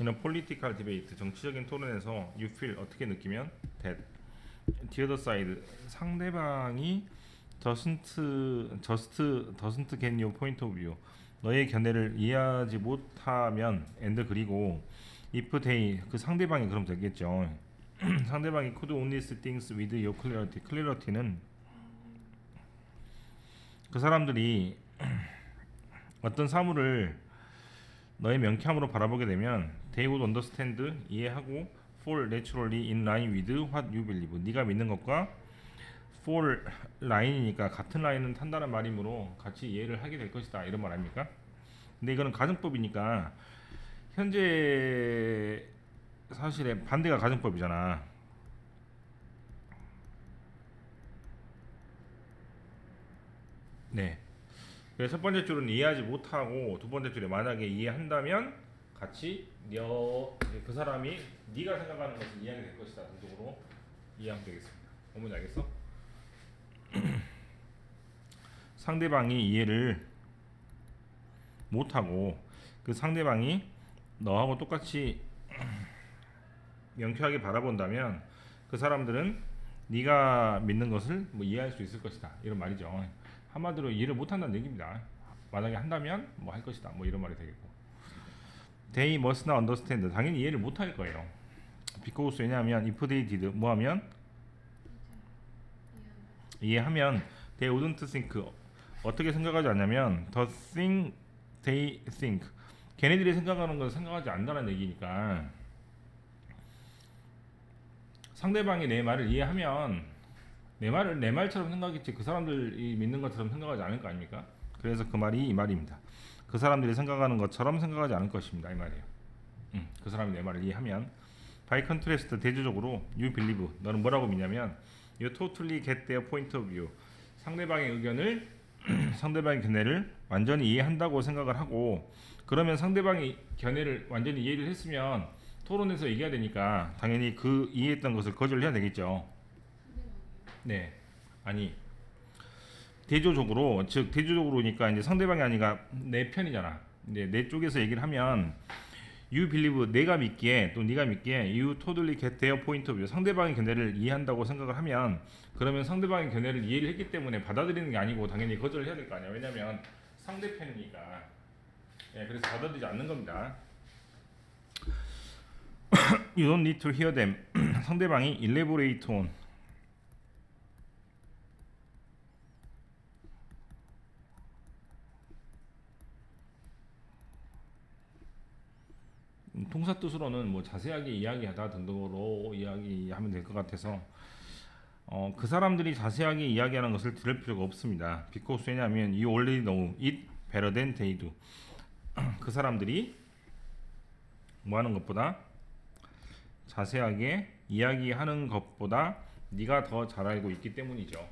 In a political debate, 정치적인 토론에서 you feel 어떻게 느끼면 that the other side 상대방이 doesn't get your point of view 너의 견해를 이해하지 못하면 and 그리고 if they 그 상대방이 그럼 되겠죠. 상대방이 could only see things with your clarity. clarity는 그 사람들이 어떤 사물을 너의 명쾌함으로 바라보게 되면 they would understand 이해하고 fall naturally in line with what you believe 네가 믿는 것과 fall 라인이니까 같은 라인은 탄다는 말이므로 같이 이해를 하게 될 것이다 이런 말 아닙니까? 근데 이거는 가정법이니까 현재 사실에 반대가 가정법이잖아. 네. 그래서 첫 번째 줄은 이해하지 못하고 두 번째 줄에 만약에 이해한다면 같이 그 사람이 네가 생각하는 것을 이해하게 될 것이다 등등으로 이해하면 되겠습니다. 뭔지 알겠어? 상대방이 이해를 못하고 그 상대방이 너하고 똑같이 명쾌하게 바라본다면 그 사람들은 네가 믿는 것을 뭐 이해할 수 있을 것이다 이런 말이죠. 한마디로 이해를 못한다는 얘기입니다. 만약에 한다면 뭐 할 것이다 뭐 이런 말이 되겠고 they must not understand 당연히 이해를 못할 거예요. because 왜냐하면 if they did 뭐하면 이해하면 they wouldn't think 어떻게 생각하지 않냐면 the thing they think 걔네들이 생각하는 건 생각하지 않는다는 얘기니까 상대방이 내 말을 이해하면 내 말을 내 말처럼 생각했지 그 사람들이 믿는 것처럼 생각하지 않을 거 아닙니까? 그래서 그 말이 이 말입니다. 그 사람들이 생각하는 것처럼 생각하지 않을 것입니다 이 말이에요. 그 사람이 내 말을 이해하면 by contrast 대조적으로 you believe 너는 뭐라고 믿냐면 you totally get their point of view 상대방의 의견을 상대방의 견해를 완전히 이해한다고 생각을 하고 그러면 상대방이 견해를 완전히 이해를 했으면 토론에서 얘기해야 되니까 당연히 그 이해했던 것을 거절해야 되겠죠. 네. 아니 대조적으로 즉 대조적으로니까 이제 상대방이 아니라 내 편이잖아. 이제 내 쪽에서 얘기를 하면 you believe 내가 믿기에 또 네가 믿기에 you totally get their point of view 상대방의 견해를 이해한다고 생각을 하면 그러면 상대방의 견해를 이해를 했기 때문에 받아들이는 게 아니고 당연히 거절을 해야 될 거 아니야. 왜냐면 상대편이니까. 예, 그래서 받아들이지 않는 겁니다. You don't need to hear them. 상대방이 elaborate on 통사 뜻으로는 뭐 자세하게 이야기하다 등등으로 이야기하면 될 것 같아서 그 사람들이 자세하게 이야기하는 것을 들을 필요가 없습니다. because 왜냐하면 you already know it better than they do. 그 사람들이 뭐 하는 것보다 자세하게 이야기하는 것보다 네가 더 잘 알고 있기 때문이죠.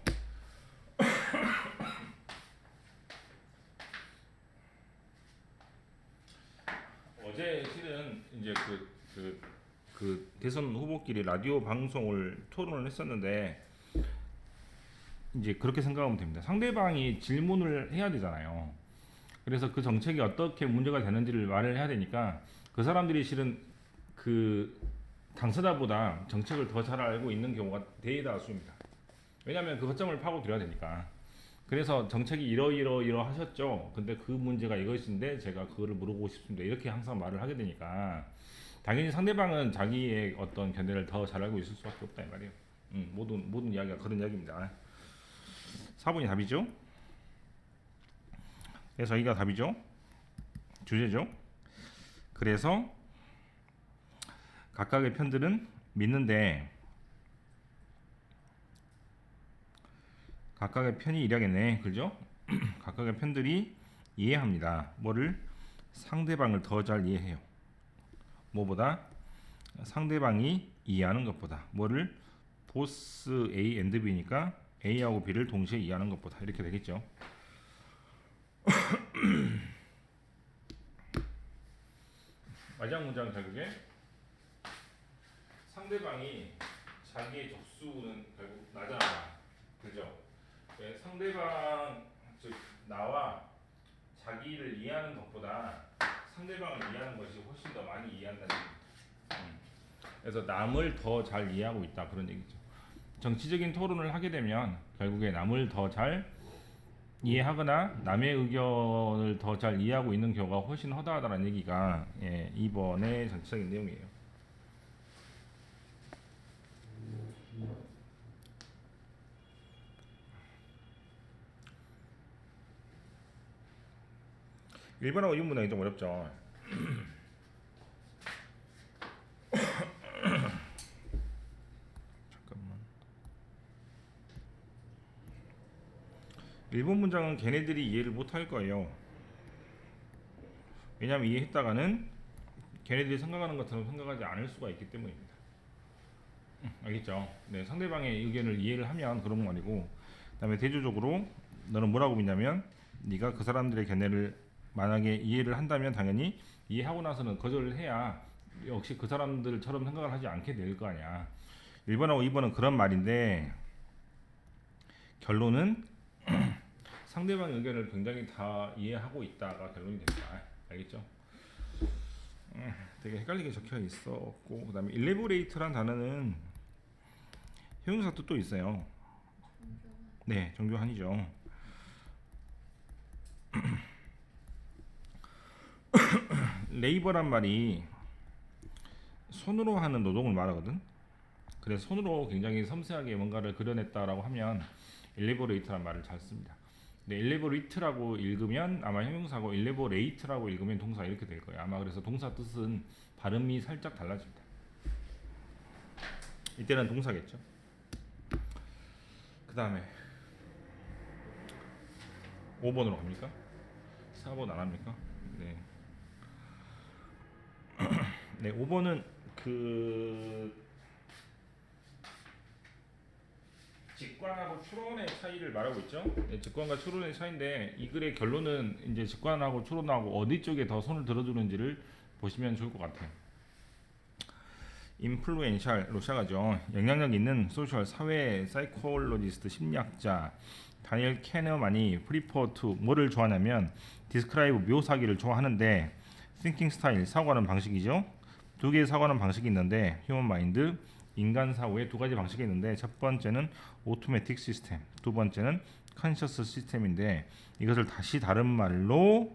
어제 실은 이제 그 대선 후보끼리 라디오 방송을 토론을 했었는데 이제 그렇게 생각하면 됩니다. 상대방이 질문을 해야 되잖아요. 그래서 그 정책이 어떻게 문제가 되는지를 말을 해야 되니까 그 사람들이 실은 그 당사자보다 정책을 더 잘 알고 있는 경우가 대다수입니다. 왜냐하면 그 허점을 파고들어야 되니까. 그래서 정책이 이러 하셨죠. 근데 그 문제가 이것인데 제가 그거를 물어보고 싶습니다. 이렇게 항상 말을 하게 되니까 당연히 상대방은 자기의 어떤 견해를 더 잘 알고 있을 수밖에 없다 이 말이에요. 모든 이야기가 그런 이야기입니다. 4번이 답이죠. 그래서 여기가 답이죠. 주제죠. 그래서 각각의 편들은 믿는데 각각의 편이 이래야겠네. 그죠? 각각의 편들이 이해합니다. 뭐를? 상대방을 더 잘 이해해요. 뭐보다? 상대방이 이해하는 것보다. 뭐를? 보스 A and B니까 A하고 B를 동시에 이해하는 것보다. 이렇게 되겠죠. 마지막 문장 결국에 상대방이 자기의 적수는 결국 나잖아. 그죠? 네, 상대방 즉 나와 자기를 이해하는 것보다 상대방을 이해하는 것이 훨씬 더 많이 이해한다는 얘기죠. 그래서 남을 더 잘 이해하고 있다 그런 얘기죠. 정치적인 토론을 하게 되면 결국에 남을 더 잘 이해하거나 남의 의견을 더 잘 이해하고 있는 경우가 훨씬 허다하다는 얘기가 이번의 전체적인 내용이에요. 일본하고 이 문항이 좀 어렵죠. 잠깐만. 일본 문장은 걔네들이 이해를 못할 거예요. 왜냐하면 이해했다가는 걔네들이 생각하는 것처럼 생각하지 않을 수가 있기 때문입니다. 알겠죠? 네, 상대방의 의견을 이해를 하면 그런 말이고, 그다음에 대조적으로 너는 뭐라고 믿냐면 네가 그 사람들의 견해를 만약에 이해를 한다면 당연히 이해하고 나서는 거절을 해야 역시 그 사람들처럼 생각을 하지 않게 될 거 아니야. 1번하고 2번은 그런 말인데 결론은 상대방의 의견을 굉장히 다 이해하고 있다가 결론이 됩니다. 알겠죠? 되게 헷갈리게 적혀 있었고, 그 다음에 elaborate란 단어는 형용사 뜻도 있어요. 네, 정교한이죠. 레이버란 말이 손으로 하는 노동을 말하거든. 그래서 손으로 굉장히 섬세하게 뭔가를 그려냈다라고 하면 elaborate란 말을 잘 씁니다. 근데 elaborate라고 읽으면 아마 형용사고 elaborate라고 읽으면 동사 이렇게 될 거예요. 아마 그래서 동사 뜻은 발음이 살짝 달라집니다. 이때는 동사겠죠. 그 다음에 5번으로 갑니까? 4번 안 합니까? 네. 네, 5번은 그 직관하고 추론의 차이를 말하고 있죠. 네, 직관과 추론의 차이인데 이 글의 결론은 이제 직관하고 추론하고 어디 쪽에 더 손을 들어주는지를 보시면 좋을 것 같아요. 인플루엔셜로 시작하죠. 영향력 있는 소셜 사회 사이콜로지스트 심리학자 다니엘 캐너만이 프리퍼 투 뭐를 좋아하냐면 디스크라이브 묘사기를 좋아하는데 thinking 스타일 사고하는 방식이죠. 두 개의 사고하는 방식이 있는데 휴먼 마인드 인간 사고의 두 가지 방식이 있는데 첫 번째는 오토매틱 시스템, 두 번째는 컨셔스 시스템인데 이것을 다시 다른 말로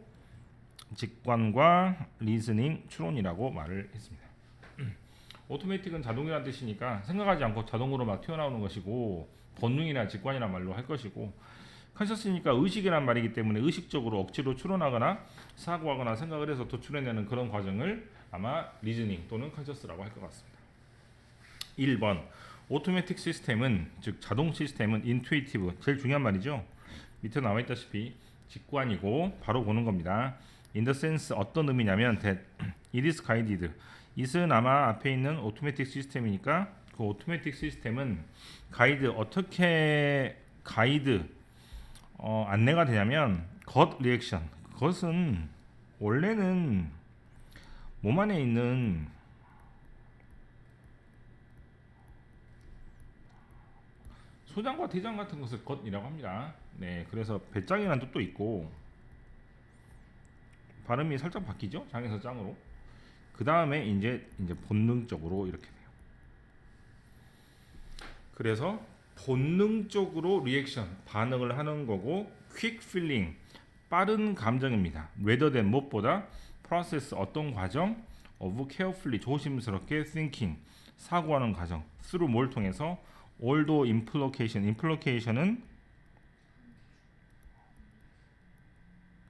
직관과 리즈닝 추론이라고 말을 했습니다. 오토매틱은 자동이라는 뜻이니까 생각하지 않고 자동으로 막 튀어나오는 것이고 본능이나 직관이란 말로 할 것이고 컨셔스니까 의식이란 말이기 때문에 의식적으로 억지로 추론하거나 사고하거나 생각을 해서 도출해내는 그런 과정을 아마 리즈닝 또는 컨셔스라고 할 것 같습니다. 1번 오토매틱 시스템은 즉 자동 시스템은 인투이티브 제일 중요한 말이죠. 밑에 나와 있다시피 직관이고 바로 보는 겁니다. in the sense 어떤 의미냐면 that it is guided it은 아마 앞에 있는 오토매틱 시스템이니까 그 오토매틱 시스템은 가이드 어떻게 가이드 안내가 되냐면 겉 리액션 그것은 원래는 몸 안에 있는 소장과 대장 같은 것을 겉이라고 합니다. 네, 그래서 배짱이라는 뜻도 있고 발음이 살짝 바뀌죠. 장에서 짱으로. 그 다음에 이제 본능적으로 이렇게 돼요. 그래서 본능적으로 리액션 반응을 하는 거고 quick feeling 빠른 감정입니다. rather than 무엇보다 process 어떤 과정 of carefully 조심스럽게 thinking 사고하는 과정 through 뭘 통해서 although implication은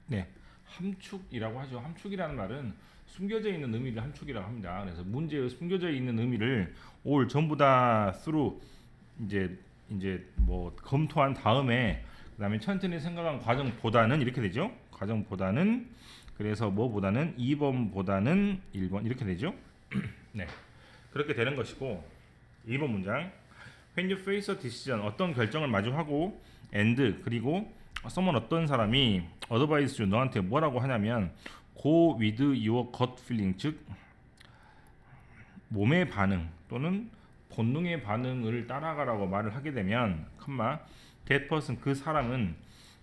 네 함축이라고 하죠. 함축이라는 말은 숨겨져 있는 의미를 함축이라고 합니다. 그래서 문제의 숨겨져 있는 의미를 all 전부 다 through 이제 뭐 검토한 다음에 그다음에 천천히 생각한 과정보다는 이렇게 되죠. 과정보다는 그래서 뭐보다는 2번보다는 1번 이렇게 되죠. 네. 그렇게 되는 것이고 2번 문장 When you face a decision 어떤 결정을 마주하고 and 그리고 someone 어떤 사람이 advise you 너한테 뭐라고 하냐면 go with your gut feeling 즉 몸의 반응 또는 본능의 반응을 따라가라고 말을 하게 되면 that person 그 사람은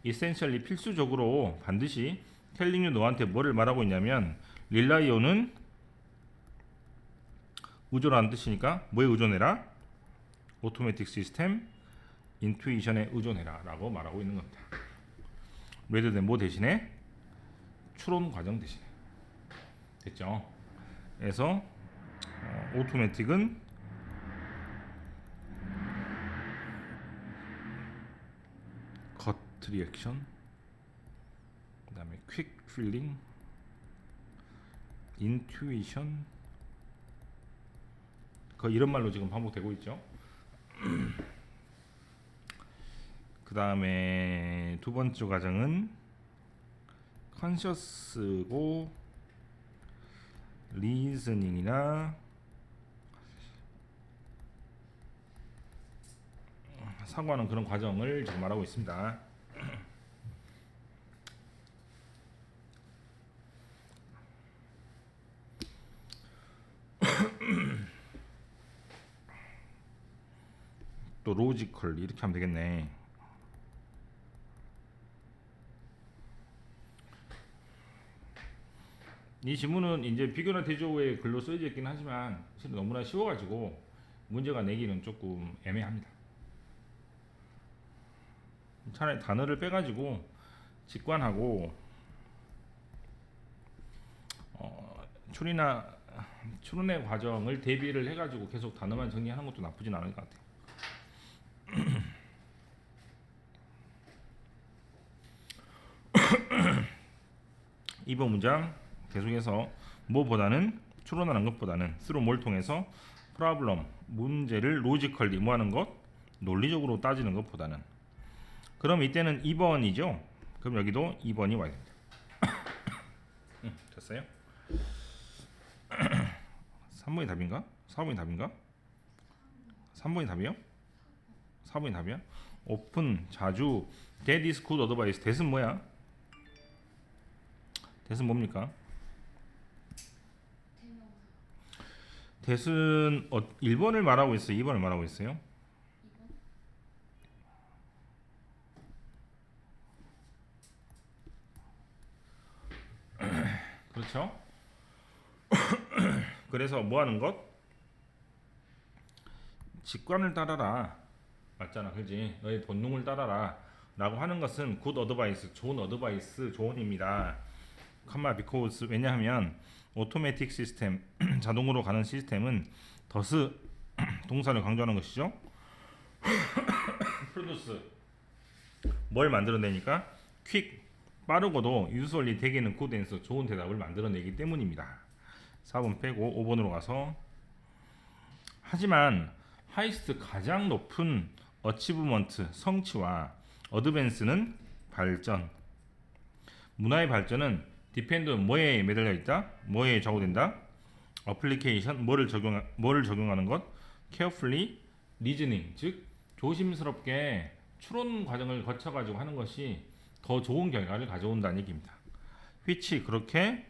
essentially 필수적으로 반드시 텔링유 너한테 뭐를 말하고 있냐면 릴라이온은 의존하는 뜻이니까 뭐에 의존해라? 오토매틱 시스템 인투이션에 의존해라 라고 말하고 있는 겁니다. rather than 뭐 대신에? 추론 과정 대신에. 됐죠? 그래서 오토매틱은 겉 리액션, 그 다음에 퀵 필링, 인투이션, 거의 이런 말로 지금 반복되고 있죠. 그 다음에 두 번째 과정은 컨셔스고 리즈닝이나 사고하는 그런 과정을 지금 말하고 있습니다. 또 로지컬 이렇게 하면 되겠네. 이 지문은 이제 비교나 대조의 글로 쓰여져 있긴 하지만 실은 너무나 쉬워가지고 문제가 내기는 조금 애매합니다. 차라리 단어를 빼가지고 직관하고 추론의 과정을 대비를 해가지고 계속 단어만 정리하는 것도 나쁘진 않을 것 같아요. 2번 문장 계속해서 뭐보다는 추론하는 것보다는 through 뭘 통해서 problem 문제를 logically 뭐 하는 것 논리적으로 따지는 것보다는. 그럼 이때는 2번이죠. 그럼 여기도 2번이 와야 됩니다. 됐어요? 3번이 답인가? 4번이 답인가? 3번이 답이요? 4번이 답이야? 오픈 자주 that is good advice. that은 뭐야? that은 뭡니까? that은 1번을 말하고 있어요? 2번을 말하고 있어요? 그렇죠? 그래서 뭐 하는 것? 직관을 따라라. 맞잖아, 그지? 너의 본능을 따라라. 라고 하는 것은 good advice, 좋은 어드바이스, 조언입니다. because 왜냐하면 automatic 시스템, 자동으로 가는 시스템은 더스 동사를 강조하는 것이죠. produce 뭘 만들어내니까 quick 빠르고도 usually 대개는 good answer 좋은 대답을 만들어내기 때문입니다. 4번 빼고 5번으로 가서 하지만 highest 가장 높은 achievement 성취와 advance는 발전 문화의 발전은 depend 뭐에 매달려 있다? 뭐에 좌우된다? application 뭐를 적용하는 것? carefully reasoning 즉 조심스럽게 추론 과정을 거쳐 가지고 하는 것이 더 좋은 결과를 가져온다는 얘기입니다. which 그렇게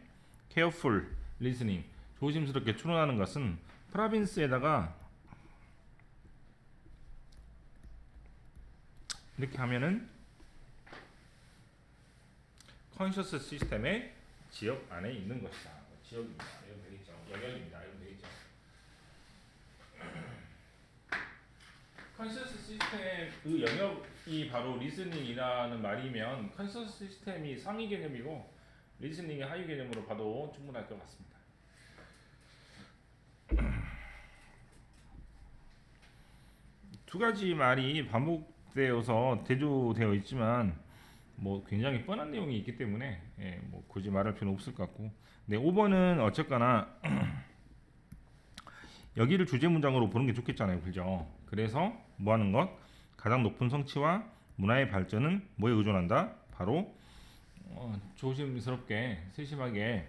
careful listening 조심스럽게 추론하는 것은 프라빈스에다가 이렇게 하면은 컨셔스 시스템의 지역 안에 있는 것이다. 지역입니다. 이러면 되겠죠. 영역입니다. 이러면 되겠죠. 컨셔스 시스템의 그 영역이 바로 리스닝이라는 말이면 컨셔스 시스템이 상위 개념이고 리스닝이 하위 개념으로 봐도 충분할 것 같습니다. 두 가지 말이 반복되어서 대조되어 있지만 뭐 굉장히 뻔한 내용이 있기 때문에 뭐 굳이 말할 필요는 없을 것 같고, 네 5번은 어쨌거나 여기를 주제 문장으로 보는 게 좋겠잖아요, 그죠? 그래서 뭐 하는 것? 가장 높은 성취와 문화의 발전은 뭐에 의존한다? 바로 조심스럽게 세심하게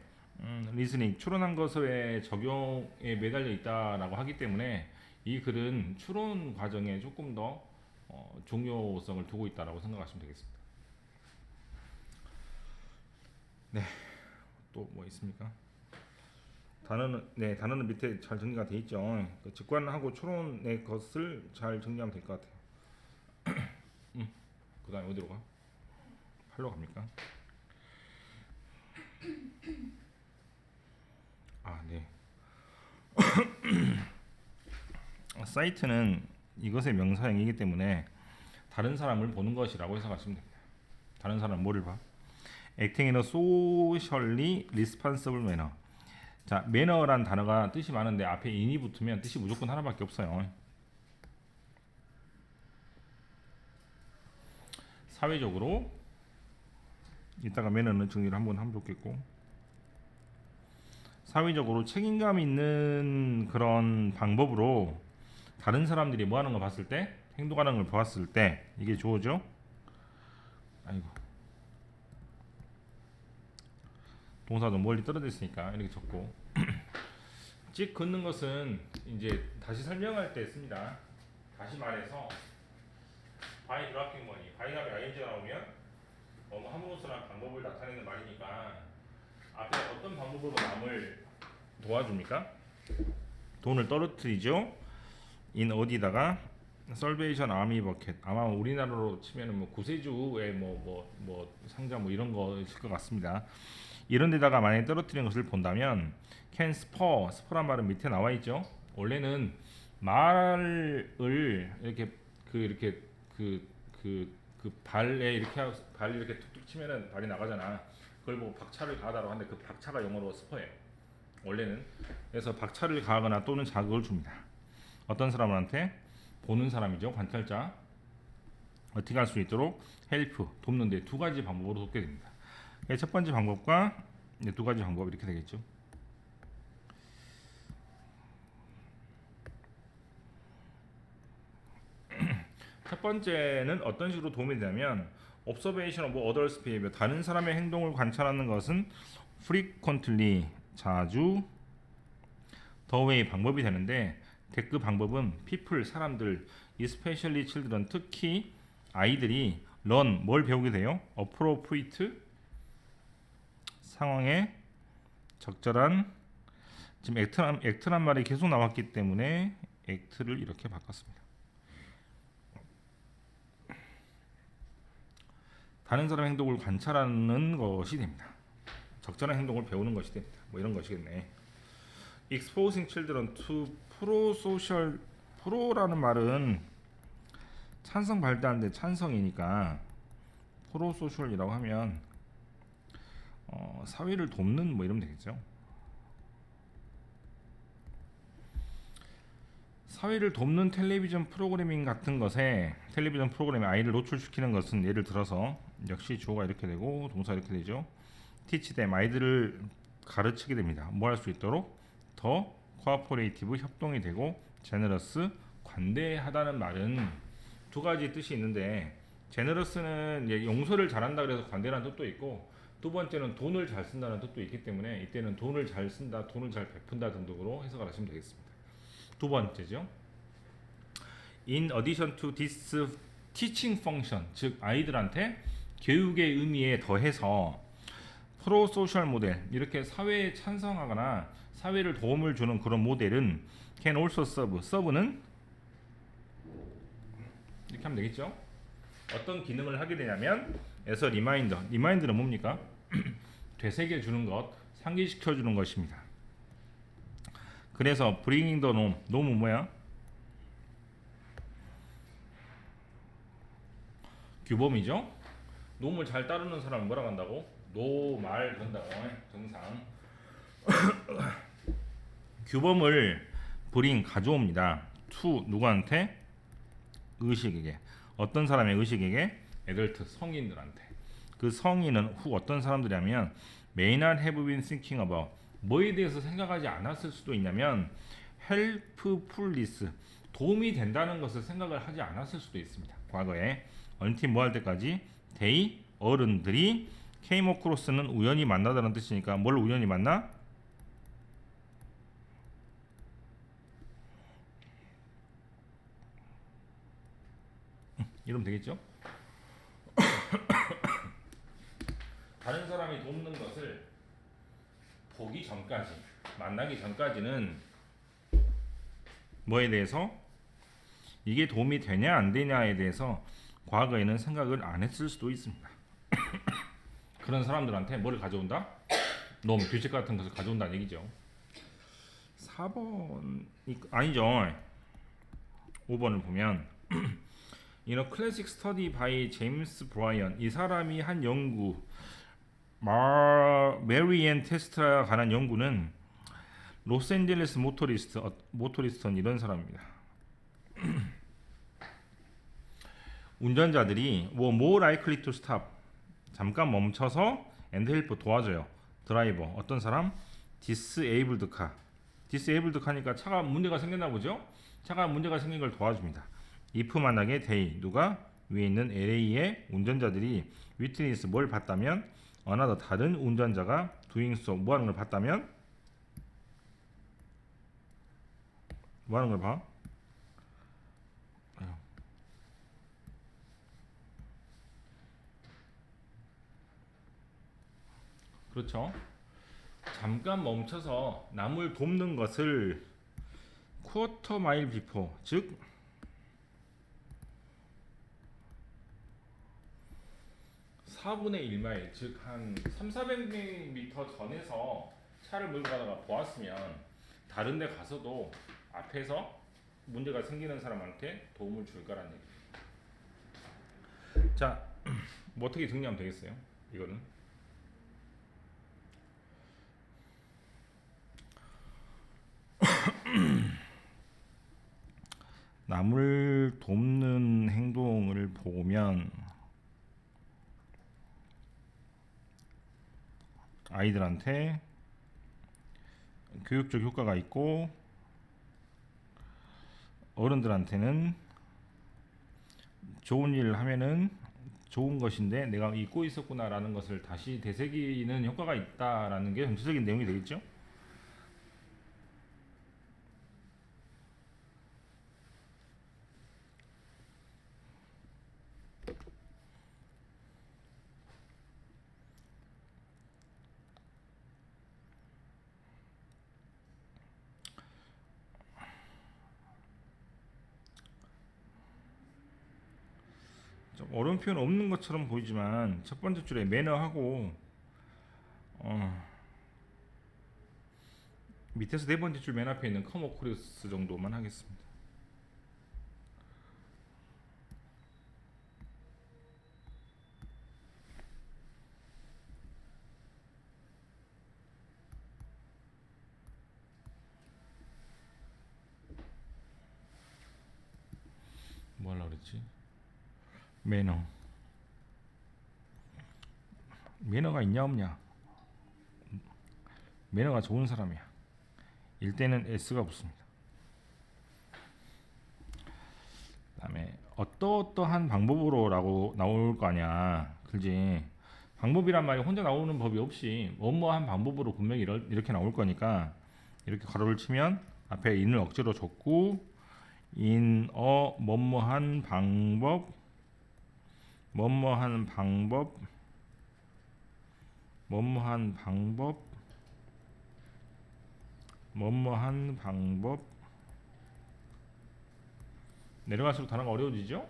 리스닝 추론한 것의 적용에 매달려 있다라고 하기 때문에 이 글은 추론 과정에 조금 더 중요성을 두고 있다라고 생각하시면 되겠습니다. 네, 또 뭐 있습니까? 단어는 밑에 잘 정리가 돼 있죠. 그 직관하고 추론의 것을 잘 정리하면 될 것 같아요. 그 다음에 어디로 가? 8로 갑니까? 사이트는 이것의 명사형이기 때문에 다른 사람을 보는 것이라고 해석하시면 됩니다. 다른 사람 뭐를 봐? Acting in a socially responsible manner. 자, 매너란 단어가 뜻이 많은데 앞에 in이 붙으면 뜻이 무조건 하나밖에 없어요. 사회적으로, 이따가 매너는 정리를 한번 하면 좋겠고, 사회적으로 책임감 있는 그런 방법으로 다른 사람들이 뭐 하는 거 봤을 때, 행동하는 걸 보았을 때 이게 주어죠. 아이고, 동사도 멀리 떨어져 있으니까 이렇게 적고 찍 긋는 것은 이제 다시 설명할 때 씁니다. 다시 말해서 by dropping money, by 다음에 ing가 나오면 함으로써란 방법을 나타내는 말이니까 앞에 어떤 방법으로 남을 도와줍니까? 돈을 떨어뜨리죠. in 어디다가 Salvation Army Bucket. 아마 우리나라로 치면은 뭐 구세주의 뭐 상자 뭐 이런 거일 것 같습니다. 이런 데다가 만약에 떨어뜨리는 것을 본다면 can spur란 말은 밑에 나와 있죠. 원래는 말을 이렇게 발에 이렇게 발 이렇게 툭툭 치면은 발이 나가잖아. 그걸 보고 박차를 가하다고 하는데 그 박차가 영어로 스퍼예요. 원래는. 그래서 박차를 가하거나 또는 자극을 줍니다. 어떤 사람한테? 보는 사람이죠. 관찰자. 어떻게 할 수 있도록 헬프, 돕는데 두 가지 방법으로 돕게 됩니다. 첫 번째 방법과 두 가지 방법 이렇게 되겠죠. 첫 번째는 어떤 식으로 도움이 되냐면 observation of others behavior, 다른 사람의 행동을 관찰하는 것은 frequently, 자주, the way, 방법이 되는데 그 방법은 people, 사람들, especially children, 특히 아이들이 learn, 뭘 배우게 돼요? appropriate, 상황에 적절한, 지금 act란 말이 계속 나왔기 때문에 act를 이렇게 바꿨습니다. 다른 사람의 행동을 관찰하는 것이 됩니다. 적절한 행동을 배우는 것이 됩니다. 뭐 이런 것이겠네. exposing children to pro-social, 프로라는 말은 찬성 발달하는데 찬성이니까 프로-소셜이라고 하면 사회를 돕는 뭐 이러면 되겠죠. 사회를 돕는 텔레비전 프로그래밍 같은 것에 텔레비전 프로그램에 아이를 노출시키는 것은 예를 들어서 역시 주어가 이렇게 되고 동사 이렇게 되죠. teach them, 아이들을 가르치게 됩니다. 뭐 할 수 있도록? 더 cooperative, 협동이 되고 generous, 관대하다는 말은 두 가지 뜻이 있는데 generous는 용서를 잘한다 그래서 관대라는 뜻도 있고 두 번째는 돈을 잘 쓴다는 뜻도 있기 때문에 이때는 돈을 잘 쓴다, 돈을 잘 베푼다 등등으로 해석을 하시면 되겠습니다. 두 번째죠. In addition to this teaching function, 즉 아이들한테 교육의 의미에 더해서 프로-소셜 모델, 이렇게 사회에 찬성하거나 사회를 도움을 주는 그런 모델은 can also serve, serve는 이렇게 하면 되겠죠. 어떤 기능을 하게 되냐면 as a reminder, reminder는 뭡니까? 되새겨 주는 것, 상기시켜 주는 것입니다. 그래서 bringing the norm, norm은 뭐야? 규범이죠. norm을 잘 따르는 사람은 뭐라고 한다고? 노말 그런다고. 정상. 규범을 bring, 가져옵니다. to, 누구한테? 의식에게. 어떤 사람의 의식에게? adult, 성인들한테. 그 성인은 who, 어떤 사람들이냐면 may not have been thinking about, 뭐에 대해서 생각하지 않았을 수도 있냐면 helpfulness, 도움이 된다는 것을 생각을 하지 않았을 수도 있습니다. 과거에 until 뭐 할 때까지? they, 어른들이 came across는 우연히 만나다는 뜻이니까 뭘 우연히 만나? 이러면 되겠죠? 다른 사람이 돕는 것을 보기 전까지, 만나기 전까지는 뭐에 대해서? 이게 도움이 되냐 안 되냐에 대해서 과거에는 생각을 안 했을 수도 있습니다. 그런 사람들한테 뭐를 가져온다? 놈, 규칙 같은 것을 가져온다는 얘기죠. 4번 아니죠. 5번을 보면 In a classic study by James Bryan, 이 사람이 한 연구, 메리앤 테스트에 관한 연구는 로스앤젤레스 모토리스트는 이런 사람입니다. 운전자들이 more likely to stop, 잠깐 멈춰서 and help, 도와줘요. 드라이버, 어떤 사람? disabled car니까 차가 문제가 생겼나 보죠? 차가 문제가 생긴 걸 도와줍니다. if 만약에 they, 누가? 위에 있는 LA의 운전자들이 witness, 뭘 봤다면? another, 다른 운전자가 doing so, 뭐 하는 걸 봤다면? 뭐 하는 걸 봐? 그렇죠. 잠깐 멈춰서 남을 돕는 것을 쿼터 마일 비포, 즉 4분의 1마일, 즉 한 3,400m 전에서 차를 몰고 가다가 보았으면 다른 데 가서도 앞에서 문제가 생기는 사람한테 도움을 줄 거라는 얘기입니다. 자, 뭐 어떻게 정리하면 되겠어요? 이거는 남을 돕는 행동을 보면 아이들한테 교육적 효과가 있고 어른들한테는 좋은 일을 하면은 좋은 것인데 내가 잊고 있었구나라는 것을 다시 되새기는 효과가 있다라는 게 전체적인 내용이 되겠죠. 좀 어려운 표현 없는 것처럼 보이지만 첫 번째 줄에 매너하고 밑에서 네 번째 줄 맨 앞에 있는 커머코리스 정도만 하겠습니다. 뭐 하려고 그랬지? 매너가 있냐 없냐? 매너가 좋은 사람이야. 일 때는 S가 붙습니다. 그다음에 어떠한 방법으로라고 나올 거 아니야. 그지? 방법이란 말이 혼자 나오는 법이 없이 뭐뭐한 방법으로 분명히 이렇게 나올 거니까 이렇게 가로를 치면 앞에 in을 억지로 줬고 in a 뭐뭐한 방법 뭐뭐한 방법 뭐뭐한 방법 뭐뭐한 방법 내려갈수록 단어가 어려워지죠?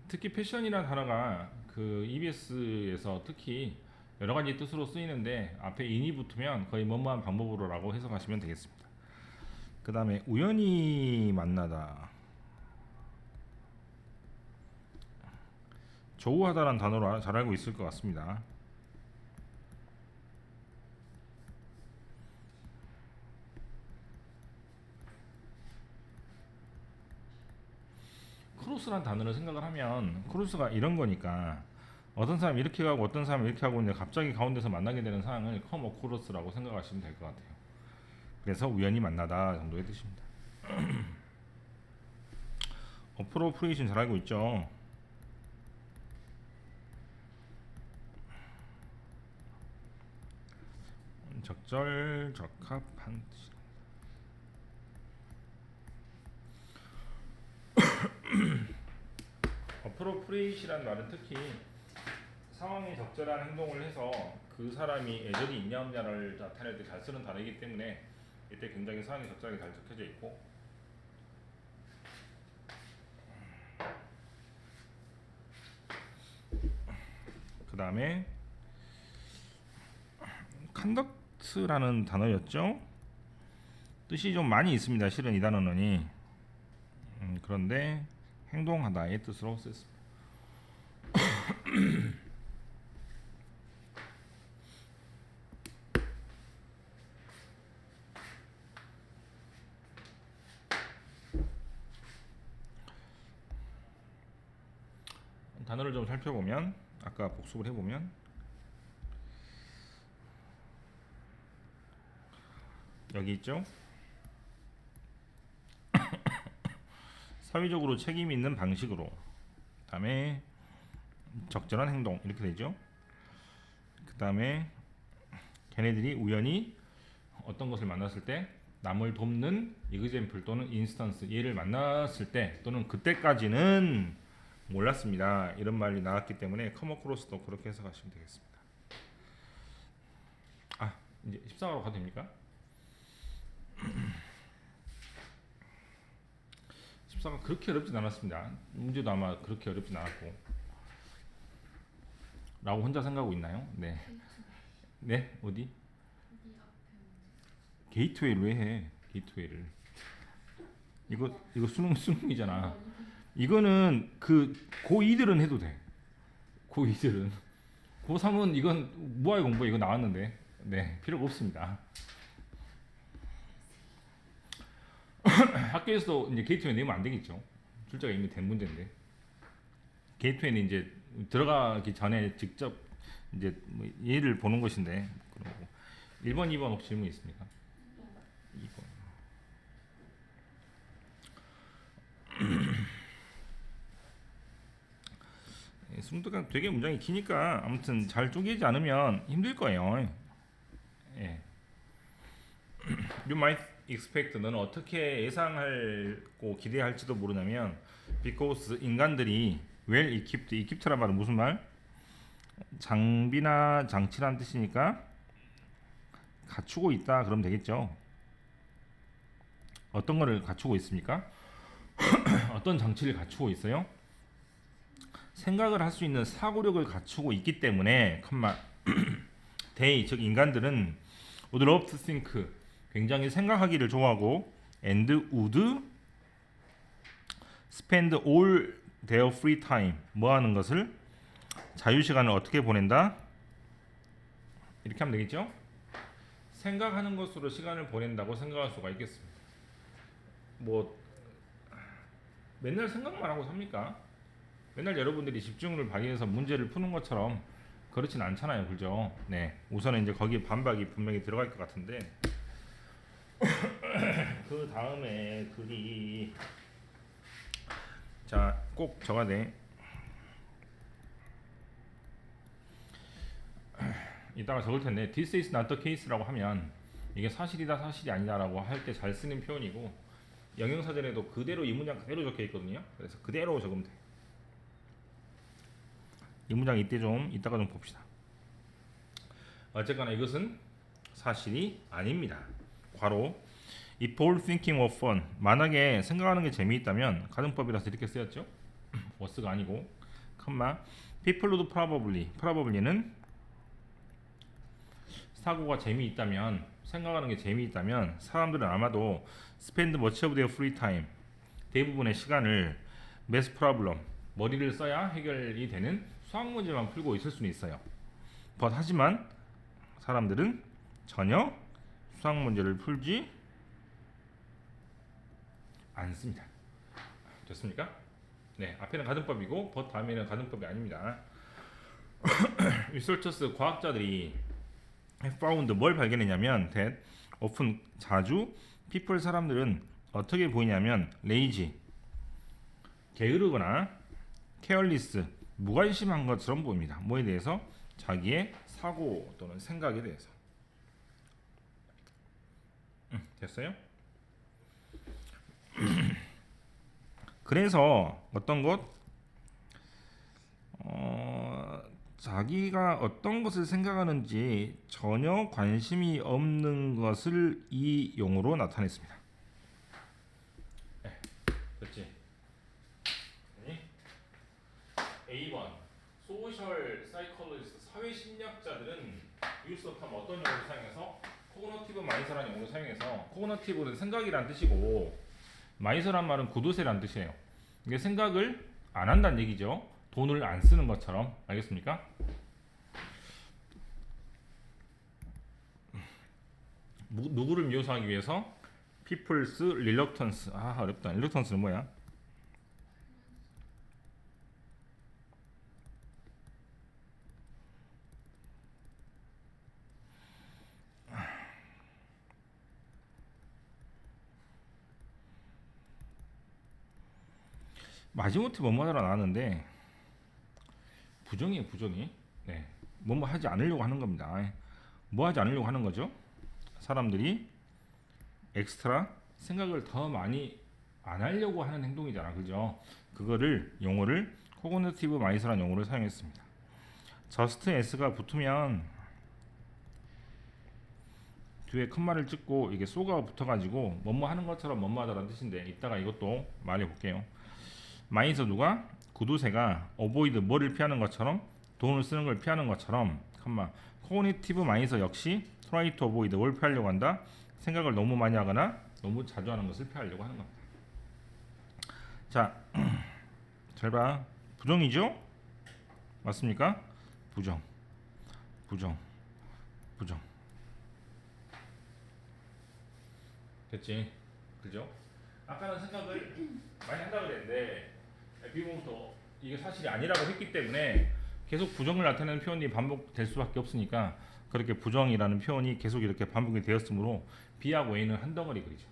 특히 패션이라는 단어가 그 EBS에서 특히 여러 가지 뜻으로 쓰이는데 앞에 in이 붙으면 거의 뭐뭐한 방법으로라고 해석하시면 되겠습니다. 그 다음에 우연히 만나다, 조우하다라는 단어로 잘 알고 있을 것 같습니다. 크로스란 단어를 생각을 하면 크로스가 이런 거니까 어떤 사람이 이렇게 가고 어떤 사람이 이렇게 하고 있는데 갑자기 가운데서 만나게 되는 상황을 커머 크로스라고 생각하시면 될 것 같아요. 그래서 우연히 만나다 정도의 뜻입니다. 어프로프리에이션 잘 알고 있죠? 적절적합한 뜻. 어프로프리에이션이라는 말은 특히 상황에 적절한 행동을 해서 그 사람이 애절이 있냐 없냐를 나타낼 때 잘 쓰는 단어이기 때문에 이때 굉장히 상황에 적절하게 잘 적혀져 있고, 그 다음에 conduct라는 단어였죠. 뜻이 좀 많이 있습니다. 실은 이 단어는 그런데 행동하다의 뜻으로 쓰였습니다. 단어를 좀 살펴보면 아까 복습을 해보면 여기 있죠. 사회적으로 책임 있는 방식으로, 그다음에 적절한 행동 이렇게 되죠. 그다음에 걔네들이 우연히 어떤 것을 만났을 때 남을 돕는 example 또는 instance 얘를 만났을 때 또는 그때까지는 몰랐습니다. 이런 말이 나왔기 때문에 come across도 그렇게 해석하시면 되겠습니다. 이제 14가로 가도 됩니까? 14가 그렇게 어렵진 않았습니다. 문제도 아마 그렇게 어렵진 않았고 라고 혼자 생각하고 있나요? 네. 네? 어디? 게이트웨이를 왜 해? 게이트웨이를 이거 수능이잖아. 이거는 고2들은 해도 돼. 고2들은. 고3은 이건 뭐하여 공부해? 이거 나왔는데. 네, 필요가 없습니다. 학교에서도 이제 게이트웨이 내면 안 되겠죠. 출제가 이미 된 문제인데. 게이트웨이는 이제 들어가기 전에 직접 이제 뭐 예를 보는 것인데. 그러고 1번, 2번 혹시 질문 있습니까? 2번. 수능도가 되게 문장이 기니까 아무튼 잘 쪼개지 않으면 힘들 거예요. 예. You might expect 너는 어떻게 예상하고 기대할지도 모르냐면 because 인간들이 well equipped, equipped란 말은 무슨 말? 장비나 장치란 뜻이니까 갖추고 있다 그러면 되겠죠. 어떤 거를 갖추고 있습니까? 어떤 장치를 갖추고 있어요? 생각을 할 수 있는 사고력을 갖추고 있기 때문에 they 즉 인간들은 would love to think 굉장히 생각하기를 좋아하고 and would spend all their free time 뭐 하는 것을 자유시간을 어떻게 보낸다? 이렇게 하면 되겠죠? 생각하는 것으로 시간을 보낸다고 생각할 수가 있겠습니다. 뭐 맨날 생각만 하고 삽니까? 맨날 여러분들이 집중을 발휘해서 문제를 푸는 것처럼 그렇진 않잖아요, 그죠? 네, 우선은 이제 거기에 반박이 분명히 들어갈 것 같은데 그 다음에 글이 자, 꼭 적어야 돼. 이따가 적을 텐데 this is not the case라고 하면 이게 사실이다 사실이 아니다라고 할 때 잘 쓰는 표현이고 영영사전에도 그대로 이 문장 그대로 적혀 있거든요. 그래서 그대로 적으면 돼. 이 문장 이따가 좀 봅시다. 어쨌거나 이것은 사실이 아닙니다. 괄호 If all thinking were fun 만약에 생각하는 게 재미있다면 가정법이라서 이렇게 쓰였죠. was가 아니고 컴마 people would probably는 사고가 재미있다면 생각하는 게 재미있다면 사람들은 아마도 spend much of their free time 대부분의 시간을 math problem 머리를 써야 해결이 되는 수학 문제만 풀고 있을 수는 있어요. 하지만 사람들은 전혀 수학 문제를 풀지 않습니다. 됐습니까? 네, 앞에는 가정법이고 다음에는 가정법이 아닙니다. 리서처스 과학자들이 found 뭘 발견했냐면 that often 자주 people 사람들은 어떻게 보이냐면 lazy 게으르거나 careless 무관심한 것처럼 보입니다. 뭐에 대해서? 자기의 사고 또는 생각에 대해서. 됐어요? 그래서 어떤 것? 자기가 어떤 것을 생각하는지 전혀 관심이 없는 것을 이 용어로 나타냈습니다. 그렇지? A번 소셜 사이콜로지스트 사회심리학자들은 유스업 하면 어떤 용어를 사용해서 코그너티브 마이서라는 용어를 사용해서 코그너티브는 생각이란 뜻이고 마이서란 말은 구도세란 뜻이에요. 이게 생각을 안 한다는 얘기죠. 돈을 안 쓰는 것처럼. 알겠습니까? 누구를 묘사하기 위해서? people's reluctance. 아 어렵다. reluctance는 뭐야? 마지못해 뭐뭐하라 나왔는데 부정이에요. 부정이. 네. 뭐뭐 하지 않으려고 하는 겁니다. 뭐 하지 않으려고 하는 거죠? 사람들이 엑스트라 생각을 더 많이 안 하려고 하는 행동이잖아. 그죠? 그거를 용어를 코그니티브 마이스라는 용어를 사용했습니다. just s가 붙으면 뒤에 컴마를 찍고 이게 소가 붙어가지고 뭐뭐 하는 것처럼 뭐뭐 하다라는 뜻인데 이따가 이것도 말해볼게요. 마이서 누가? 구두쇠가 avoid 뭐를 피하는 것처럼 돈을 쓰는 걸 피하는 것처럼 컴마 코그니티브 마이서 역시 try to avoid 뭘 피하려고 한다? 생각을 너무 많이 하거나 너무 자주 하는 것을 피하려고 하는 겁니다. 자, 잘 봐. 부정이죠? 맞습니까? 부정, 부정, 부정. 됐지? 그죠? 아까는 생각을 많이 한다고 그랬는데 비공부터 이게 사실이 아니라고 했기 때문에 계속 부정을 나타내는 표현이 반복될 수밖에 없으니까 그렇게 부정이라는 표현이 계속 이렇게 반복이 되었으므로 B하고 A는 한 덩어리 그리죠.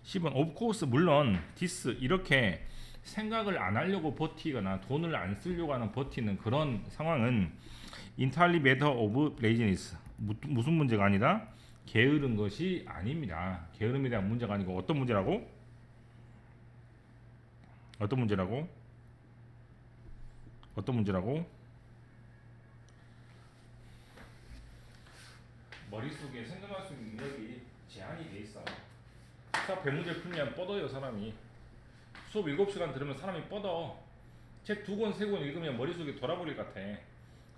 10번 of course 물론 this 이렇게 생각을 안 하려고 버티거나 돈을 안 쓰려고 하는 버티는 그런 상황은 entirely matter of laziness 무슨 문제가 아니라 게으른 것이 아닙니다. 게으름에 대한 문제가 아니고 어떤 문제라고? 어떤 문제라고? 어떤 문제라고? 머릿속에 생각할 수 있는 능력이 제한이 돼 있어. 수학 100문제 풀면 뻗어요 사람이. 수업 7시간 들으면 사람이 뻗어. 책 2권 3권 읽으면 머릿속에 돌아버릴 것 같아.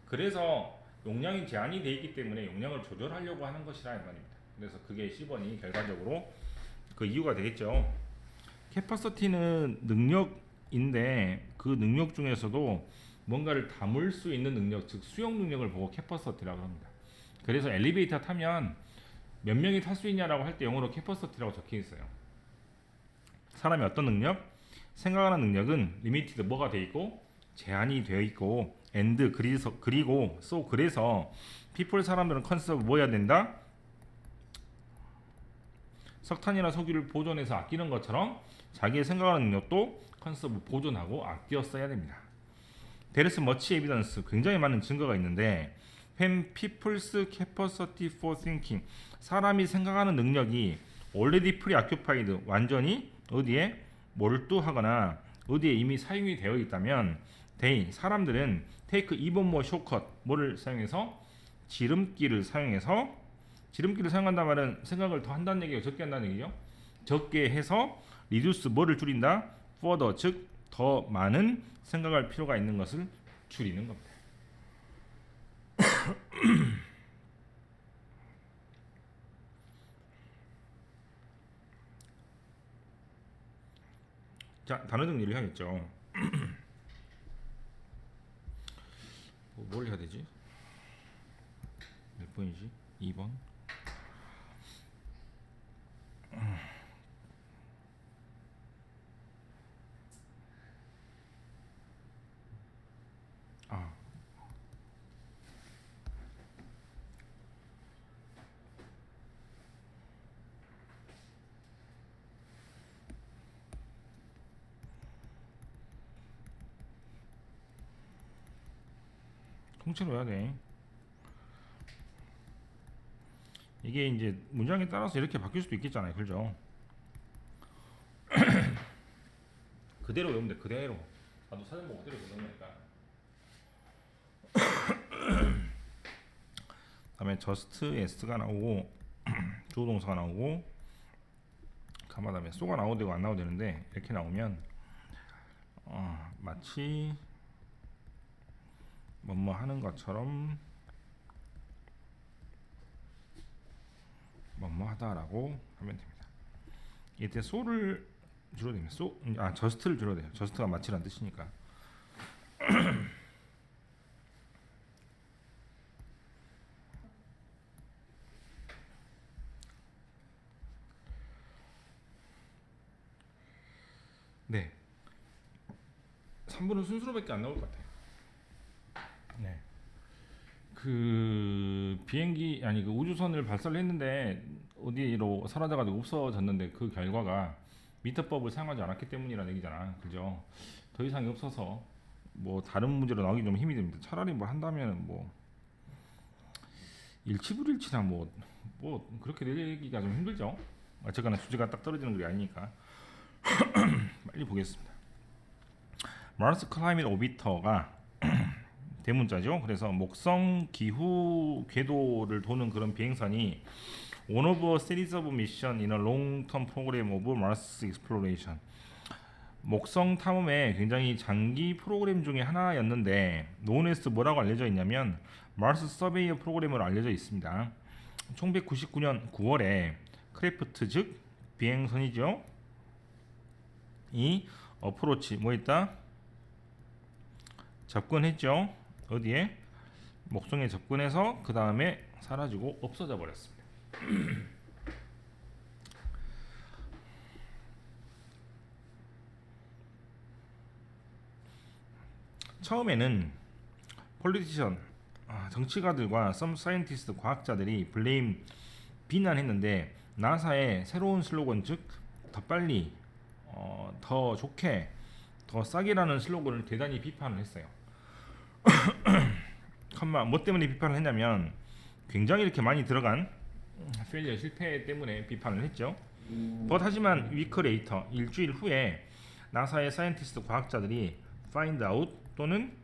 그래서 용량이 제한이 돼 있기 때문에 용량을 조절하려고 하는 것이라 이 말입니다. 그래서 그게 10번이 결과적으로 그 이유가 되겠죠. 캐파시티는 능력인데 그 능력 중에서도 뭔가를 담을 수 있는 능력, 즉 수용 능력을 보고 캐파시티라고 합니다. 그래서 엘리베이터 타면 몇 명이 탈 수 있냐라고 할 때 영어로 캐퍼시티라고 적혀 있어요. 사람의 어떤 능력? 생각하는 능력은 리미티드 뭐가 돼 있고 제한이 되어 있고 and 그리고 so 그래서 people 사람들은 컨셉을 뭐 해야 된다? 석탄이나 석유를 보존해서 아끼는 것처럼 자기의 생각하는 능력도 컨셉을 보존하고 아껴 써야 됩니다. There is much evidence 굉장히 많은 증거가 있는데 when people's capacity for thinking 사람이 생각하는 능력이 already preoccupied 완전히 어디에 몰두하거나 어디에 이미 사용이 되어 있다면 they 사람들은 take even more shortcut 뭐를 사용해서 지름길을 사용한다는 말은 생각을 더 한다는 얘기예요, 적게 한다는 얘기죠. 적게 해서 reduce 뭐를 줄인다? further 즉 더 많은 생각할 필요가 있는 것을 줄이는 겁니다. 자, 단어 정리를 해야겠죠. 뭘 해야 되지? 몇 번이지? 2번. 통째로 해야 돼. 이게 이제 문장에 따라서 이렇게 바뀔 수도 있겠잖아요, 그죠? 그대로 외우면 돼, 그대로. 나도 사진 보고 그대로 외우는 거니까. 다음에 just, s가 나오고 주어동사가 나오고 가마담에 쏘가 나오도 되고 안 나오도 되는데 이렇게 나오면 마치 뭐뭐 하는 것처럼 뭐뭐 하다라고 하면 됩니다. 이때 소를 줄여야 됩니다. 저스트를 줄여야 돼요. 저스트가 마치란 뜻이니까. 네. 3분은 순수로밖에 안 나올 것 같아요. 네. 그 비행기 아니 그 우주선을 발사를 했는데 어디로 사라져가지고 없어졌는데 그 결과가 미터법을 사용하지 않았기 때문이라는 얘기잖아. 그죠? 더 이상이 없어서 뭐 다른 문제로 나오기 좀 힘이 듭니다. 차라리 뭐 한다면 뭐 일치불일치나 뭐 그렇게 내기가 좀 힘들죠. 어쨌거나 주제가 딱 떨어지는 게 아니니까 빨리 보겠습니다. 마르스 클라이밋 오비터가 대문자죠. 그래서 목성 기후 궤도를 도는 그런 비행선이 one of a series of mission in a long-term program of Mars exploration. 목성 탐험의 굉장히 장기 프로그램 중에 하나였는데 known as 뭐라고 알려져 있냐면 마르스 서베이어 프로그램으로 알려져 있습니다. 1999년 9월에 크래프트 즉 비행선이죠. 이 어프로치 뭐 있다? 접근했죠. 어디에? 목성에 접근해서 그 다음에 사라지고 없어져 버렸습니다. 처음에는 폴리티션 정치가들과 some scientist 과학자들이 비난했는데 나사의 새로운 슬로건 즉 더 빨리 더 좋게 더 싸게라는 슬로건을 대단히 비판을 했어요. 뭐 때문에 비판을 했냐면 굉장히 이렇게 많이 들어간 페일리어 실패 때문에 비판을 했죠. 하지만 위크 레이터 일주일 후에 나사의 사이언티스트 과학자들이 find out 또는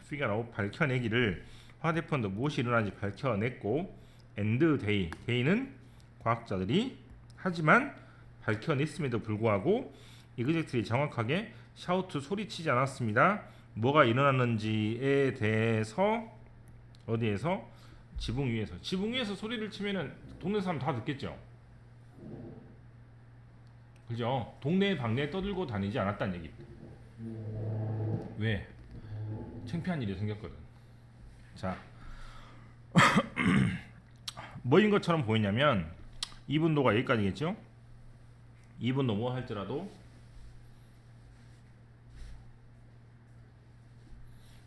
figure out 밝혀내기를 화대펀드 무엇이 일어나는지 밝혀냈고 end day는 과학자들이 하지만 밝혀냈음에도 불구하고 이그젝트리 정확하게 샤우트 소리치지 않았습니다. 뭐가 일어났는지에 대해서 어디에서? 지붕 위에서 소리를 치면은 동네 사람 다 듣겠죠. 그죠? 동네 방네 떠들고 다니지 않았다는 얘기입니다. 왜? 창피한 일이 생겼거든. 자, 뭐인 것처럼 보이냐면 2분도가 여기까지겠죠? 2분도 뭐 할지라도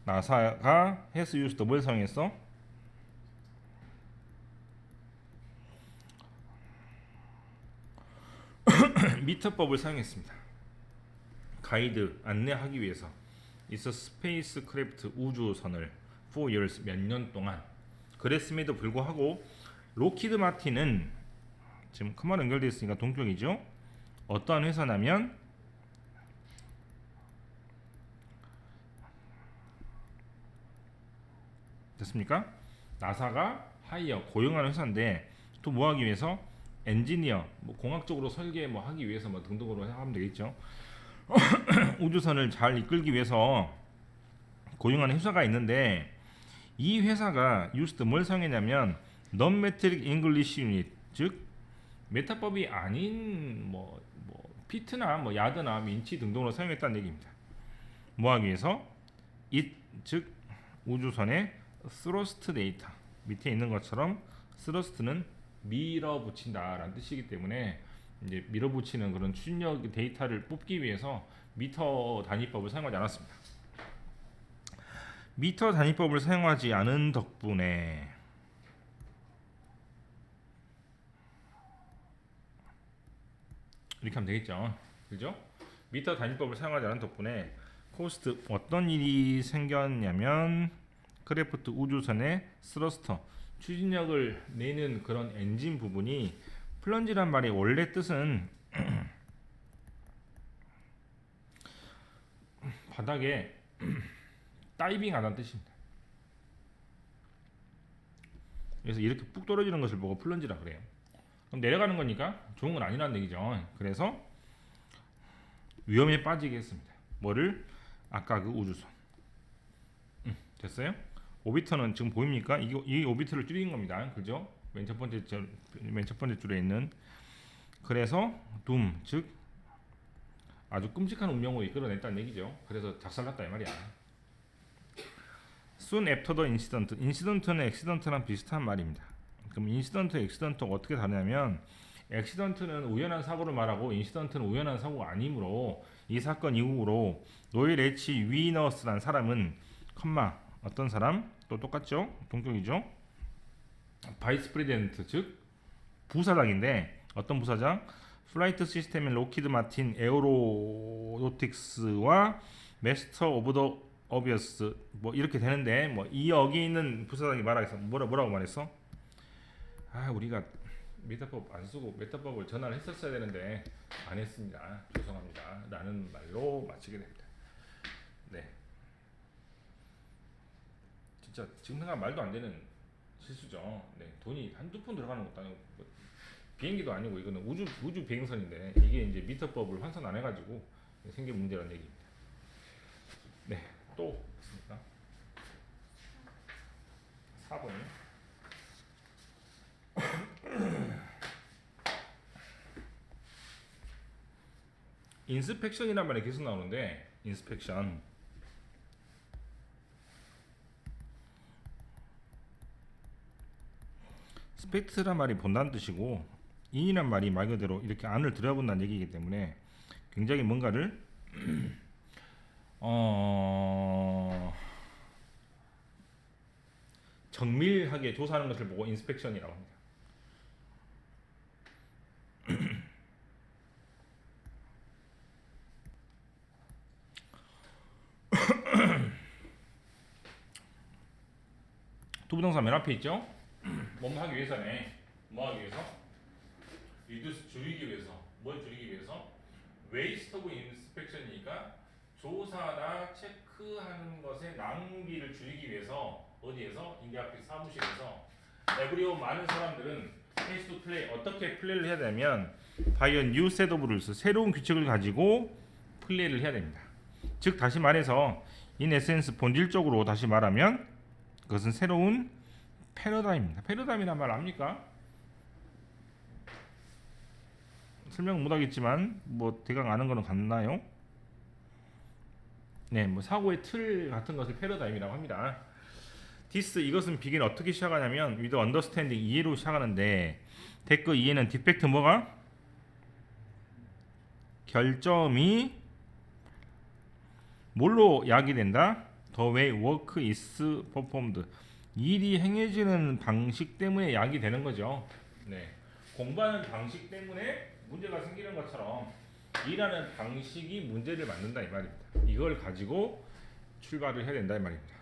나사가 has used 뭘 사용했어? 미터법을 사용했습니다. 가이드 안내하기 위해서 It's a spacecraft 우주선을 4 years 몇 년 동안 그랬음에도 불구하고 로키드 마틴은 지금 그만 연결되어 있으니까 동격이죠. 어떠한 회사냐면 됐습니까? 나사가 하이어 고용하는 회사인데 또 뭐 하기 위해서 엔지니어 뭐 공학적으로 설계 뭐 하기 위해서 뭐 등등으로 하면 되겠죠. 우주선을 잘 이끌기 위해서 고용하는 회사가 있는데 이 회사가 used 뭘 사용했냐면 non-metric English unit 즉 메타법이 아닌 뭐 피트나 뭐 야드나 민치 등등으로 사용했다는 얘기입니다. 뭐 하기 위해서? it 즉 우주선의 thrust 데이터 밑에 있는 것처럼 thrust는 밀어붙인다라는 뜻이기 때문에 이제 밀어붙이는 그런 추진력 데이터를 뽑기 위해서 미터 단위법을 사용하지 않았습니다. 미터 단위법을 사용하지 않은 덕분에 이렇게 하면 되겠죠. 그죠? 미터 단위법을 사용하지 않은 덕분에 코스트 어떤 일이 생겼냐면 크래프트 우주선의 스러스터 추진력을 내는 그런 엔진 부분이 플런지란 말의 원래 뜻은 바닥에 다이빙하다는 뜻입니다. 그래서 이렇게 푹 떨어지는 것을 보고 플런지라 그래요. 그럼 내려가는 거니까 좋은 건 아니라는 얘기죠. 그래서 위험에 빠지게 했습니다. 뭐를? 아까 그 우주선. 됐어요? 오비터는 지금 보입니까? 이 오비터를 줄인 겁니다. 그죠? 맨 첫 번째 줄에 있는. 그래서 둠, 즉 아주 끔찍한 운명으로 이끌어냈다는 얘기죠. 그래서 작살났다 이 말이야. Soon after the incident. 인시던트는 액시던트랑 비슷한 말입니다. 그럼 인시던트, 액시던트가 어떻게 다르냐면 액시던트는 우연한 사고를 말하고 인시던트는 우연한 사고가 아니므로 이 사건 이후로 노엘 H 위너스라는 사람은 어떤 사람? 또 똑같죠? 동격이죠? 바이스 프레지던트 즉 부사장인데 어떤 부사장? 플라이트 시스템인 로키드 마틴 에어로노틱스와 메스터 오브 더 어비어스 뭐 이렇게 되는데 뭐 이 여기 있는 부사장이 말하겠어. 뭐라고 말했어? 우리가 메타법 안 쓰고 메타법을 전환을 했었어야 되는데 안 했습니다. 죄송합니다. 라는 말로 마치게 됩니다. 네. 진짜 지금 생각 말도 안 되는 실수죠. 네. 돈이 한두 푼 들어가는 것도 아니고 뭐 비행기도 아니고 이거는 우주 비행선인데 이게 이제 미터법을 환선 안 해가지고 생긴 문제라는 얘기입니다. 네. 또 있습니까? 4번이요. 인스펙션이란 말이 계속 나오는데 인스펙션 스펙트란 말이 본다는 뜻이고 인이란 말이 말 그대로 이렇게 안을 들여본다는 얘기이기 때문에 굉장히 뭔가를 정밀하게 조사하는 것을 보고 인스펙션이라고 합니다. 투부정사 맨 앞에 있죠? 뭐 하기 위해서네. 뭐 하기 위해서? 리듀스 줄이기 위해서. 뭘 줄이기 위해서? 웨이스트 오브 인스펙션이니까 조사나 체크하는 것의 낭비를 줄이기 위해서 어디에서? 인디아픽 사무실에서 에브리온 많은 사람들은 페이스 투 플레이 어떻게 플레이를 해야 되냐면 바이어 뉴 셋 오브 룰스 새로운 규칙을 가지고 플레이를 해야 됩니다. 즉 다시 말해서 인 에센스 본질적으로 다시 말하면 그것은 새로운 패러다임입니다. 패러다임이란 말 압니까? 설명 못하겠지만 뭐 대강 아는 거는 같나요? 네, 뭐 사고의 틀 같은 것을 패러다임이라고 합니다. 디스 이것은 비긴 어떻게 시작하냐면 with understanding 이해로 시작하는데 댓글 이해는 디펙트 뭐가? 결점이 뭘로 야기된다? The way work is performed 일이 행해지는 방식 때문에 야기되는 거죠. 네, 공부하는 방식 때문에 문제가 생기는 것처럼 일하는 방식이 문제를 만든다 이 말입니다. 이걸 가지고 출발을 해야 된다 이 말입니다.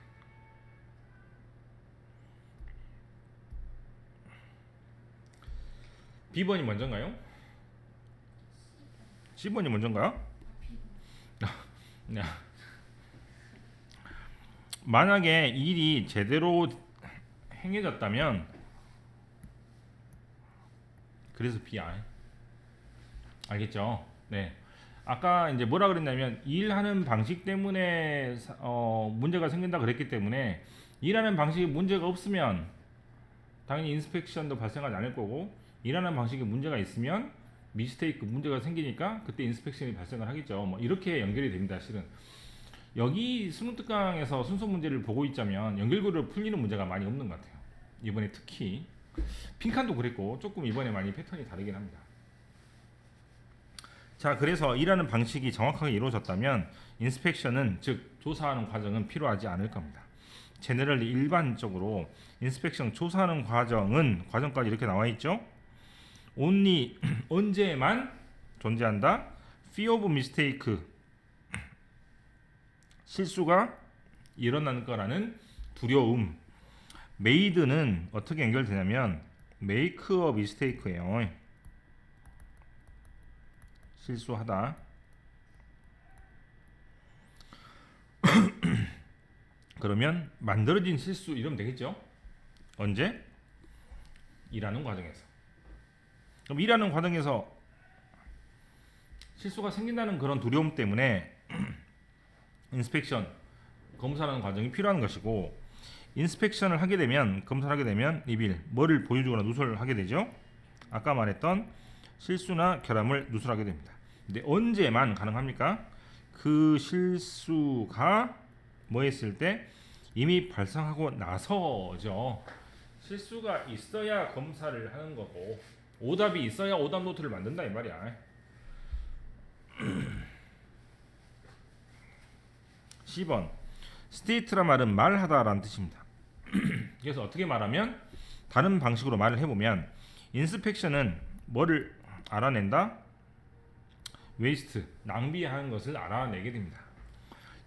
B번이 먼저인가요? C번이 먼저인가요? 만약에 일이 제대로 행해졌다면 그래서 B야. 알겠죠? 네. 아까 이제 뭐라 그랬냐면 일하는 방식 때문에 문제가 생긴다 그랬기 때문에 일하는 방식에 문제가 없으면 당연히 인스펙션도 발생하지 않을 거고 일하는 방식에 문제가 있으면 미스테이크 문제가 생기니까 그때 인스펙션이 발생을 하겠죠. 뭐 이렇게 연결이 됩니다. 실은 여기 수능 특강에서 순서 문제를 보고 있자면 연결고리를 풀리는 문제가 많이 없는 것 같아요. 이번에 특히 핑칸도 그랬고 조금 이번에 많이 패턴이 다르긴 합니다. 자, 그래서 일하는 방식이 정확하게 이루어졌다면 인스펙션은 즉 조사하는 과정은 필요하지 않을 겁니다. 제너럴리 일반적으로 인스펙션 조사하는 과정까지 이렇게 나와 있죠. only 언제만 존재한다. fear of mistake 실수가 일어나는 거라는 두려움. made는 어떻게 연결되냐면 make a mistake예요. 실수하다. 그러면 만들어진 실수 이러면 되겠죠? 언제? 일하는 과정에서. 그럼 일하는 과정에서 실수가 생긴다는 그런 두려움 때문에 인스펙션 검사하는 과정이 필요한 것이고, 인스펙션을 하게 되면, 검사를 하게 되면 리빌 뭐를 보여주거나 누설을 하게 되죠. 아까 말했던 실수나 결함을 누설하게 됩니다. 근데 언제만 가능합니까? 그 실수가 뭐 했을 때 이미 발생하고 나서죠. 실수가 있어야 검사를 하는 거고, 오답이 있어야 오답 노트를 만든다 이 말이야. 10번 스테이트란 말은 말하다라는 뜻입니다. 그래서 어떻게 말하면, 다른 방식으로 말을 해보면 인스펙션은 뭐를 알아낸다? 웨이스트, 낭비하는 것을 알아내게 됩니다.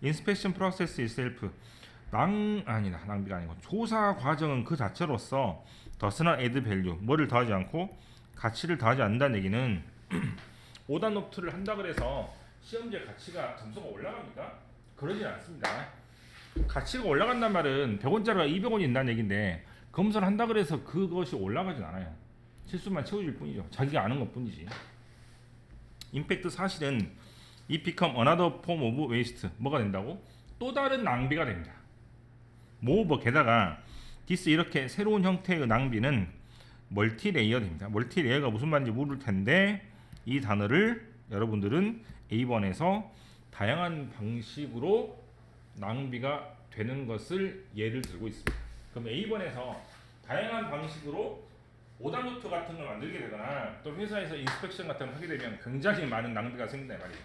인스펙션 프로세스 itself, 낭비가 아니고 조사 과정은 그 자체로서 does not add value, 뭐를 더하지 않고 가치를 더하지 않는다는 얘기는 오답 노트를 한다 그래서 시험지의 가치가 점수가 올라갑니까? 그러진 않습니다. 가치가 올라간단 말은 100원짜리가 200원이 된다는 얘기인데, 검사를 한다 그래서 그것이 올라가진 않아요. 실수만 채워줄 뿐이죠. 자기가 아는 것 뿐이지. 임팩트 사실은 it become another form of waste, 뭐가 된다고? 또 다른 낭비가 됩니다. 게다가 this, 이렇게 새로운 형태의 낭비는 멀티레이어입니다. 멀티레이어가 무슨 말인지 모를 텐데, 이 단어를 여러분들은 A번에서 다양한 방식으로 낭비가 되는 것을 예를 들고 있습니다. 그럼 A번에서 다양한 방식으로 오답 노트 같은 걸 만들게 되거나 또 회사에서 인스펙션 같은 걸 하게 되면 굉장히 많은 낭비가 생긴다 말이에요.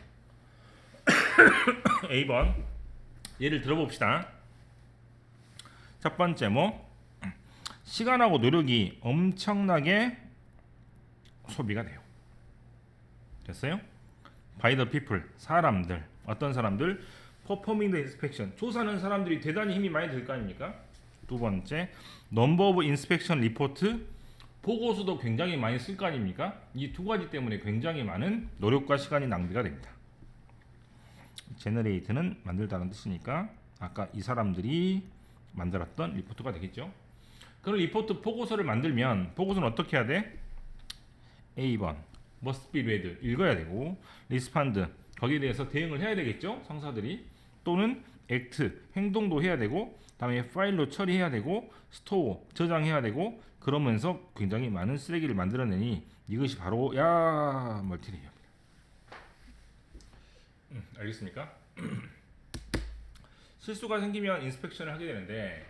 A번 예를 들어봅시다. 첫 번째 시간하고 노력이 엄청나게 소비가 돼요. 됐어요? by the people, 사람들. 어떤 사람들? performing the inspection, 조사하는 사람들이 대단히 힘이 많이 들 거 아닙니까? 두 번째, number of inspection report, 보고서도 굉장히 많이 쓸 거 아닙니까? 이 두 가지 때문에 굉장히 많은 노력과 시간이 낭비가 됩니다. generate는 만들다는 뜻이니까 아까 이 사람들이 만들었던 리포트가 되겠죠. 그럼 리포트 보고서를 만들면 보고서는 어떻게 해야 돼? A번 must be read, 읽어야 되고, respond, 거기에 대해서 대응을 해야 되겠죠, 상사들이. 또는 act, 행동도 해야 되고, 다음에 파일로 처리해야 되고, store, 저장해야 되고, 그러면서 굉장히 많은 쓰레기를 만들어내니 이것이 바로 멀티레이어입니다. 알겠습니까? 실수가 생기면 인스펙션을 하게 되는데,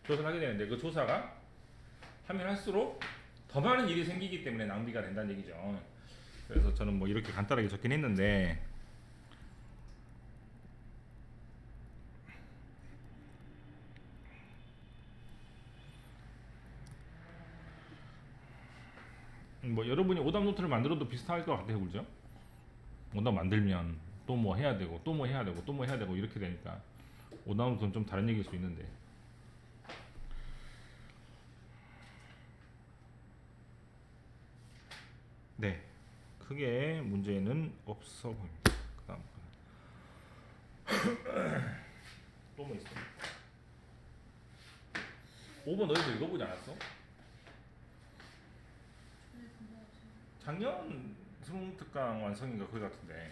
조사를 하게 되는데, 그 조사가 하면 할수록 더 많은 일이 생기기 때문에 낭비가 된다는 얘기죠. 그래서 저는 이렇게 간단하게 적긴 했는데, 여러분이 오답 노트를 만들어도 비슷할 것 같아요, 그죠? 오답 만들면 또 해야 되고, 또 해야 되고, 또 해야 되고 이렇게 되니까 오답 노트는 좀 다른 얘기일 수 있는데. 네, 크게 문제는 없어 보입니다. 그다음 또 뭐 있어? 5번 너희도 읽어보지 않았어? 작년 수능 특강 완성인가 그거 같은데.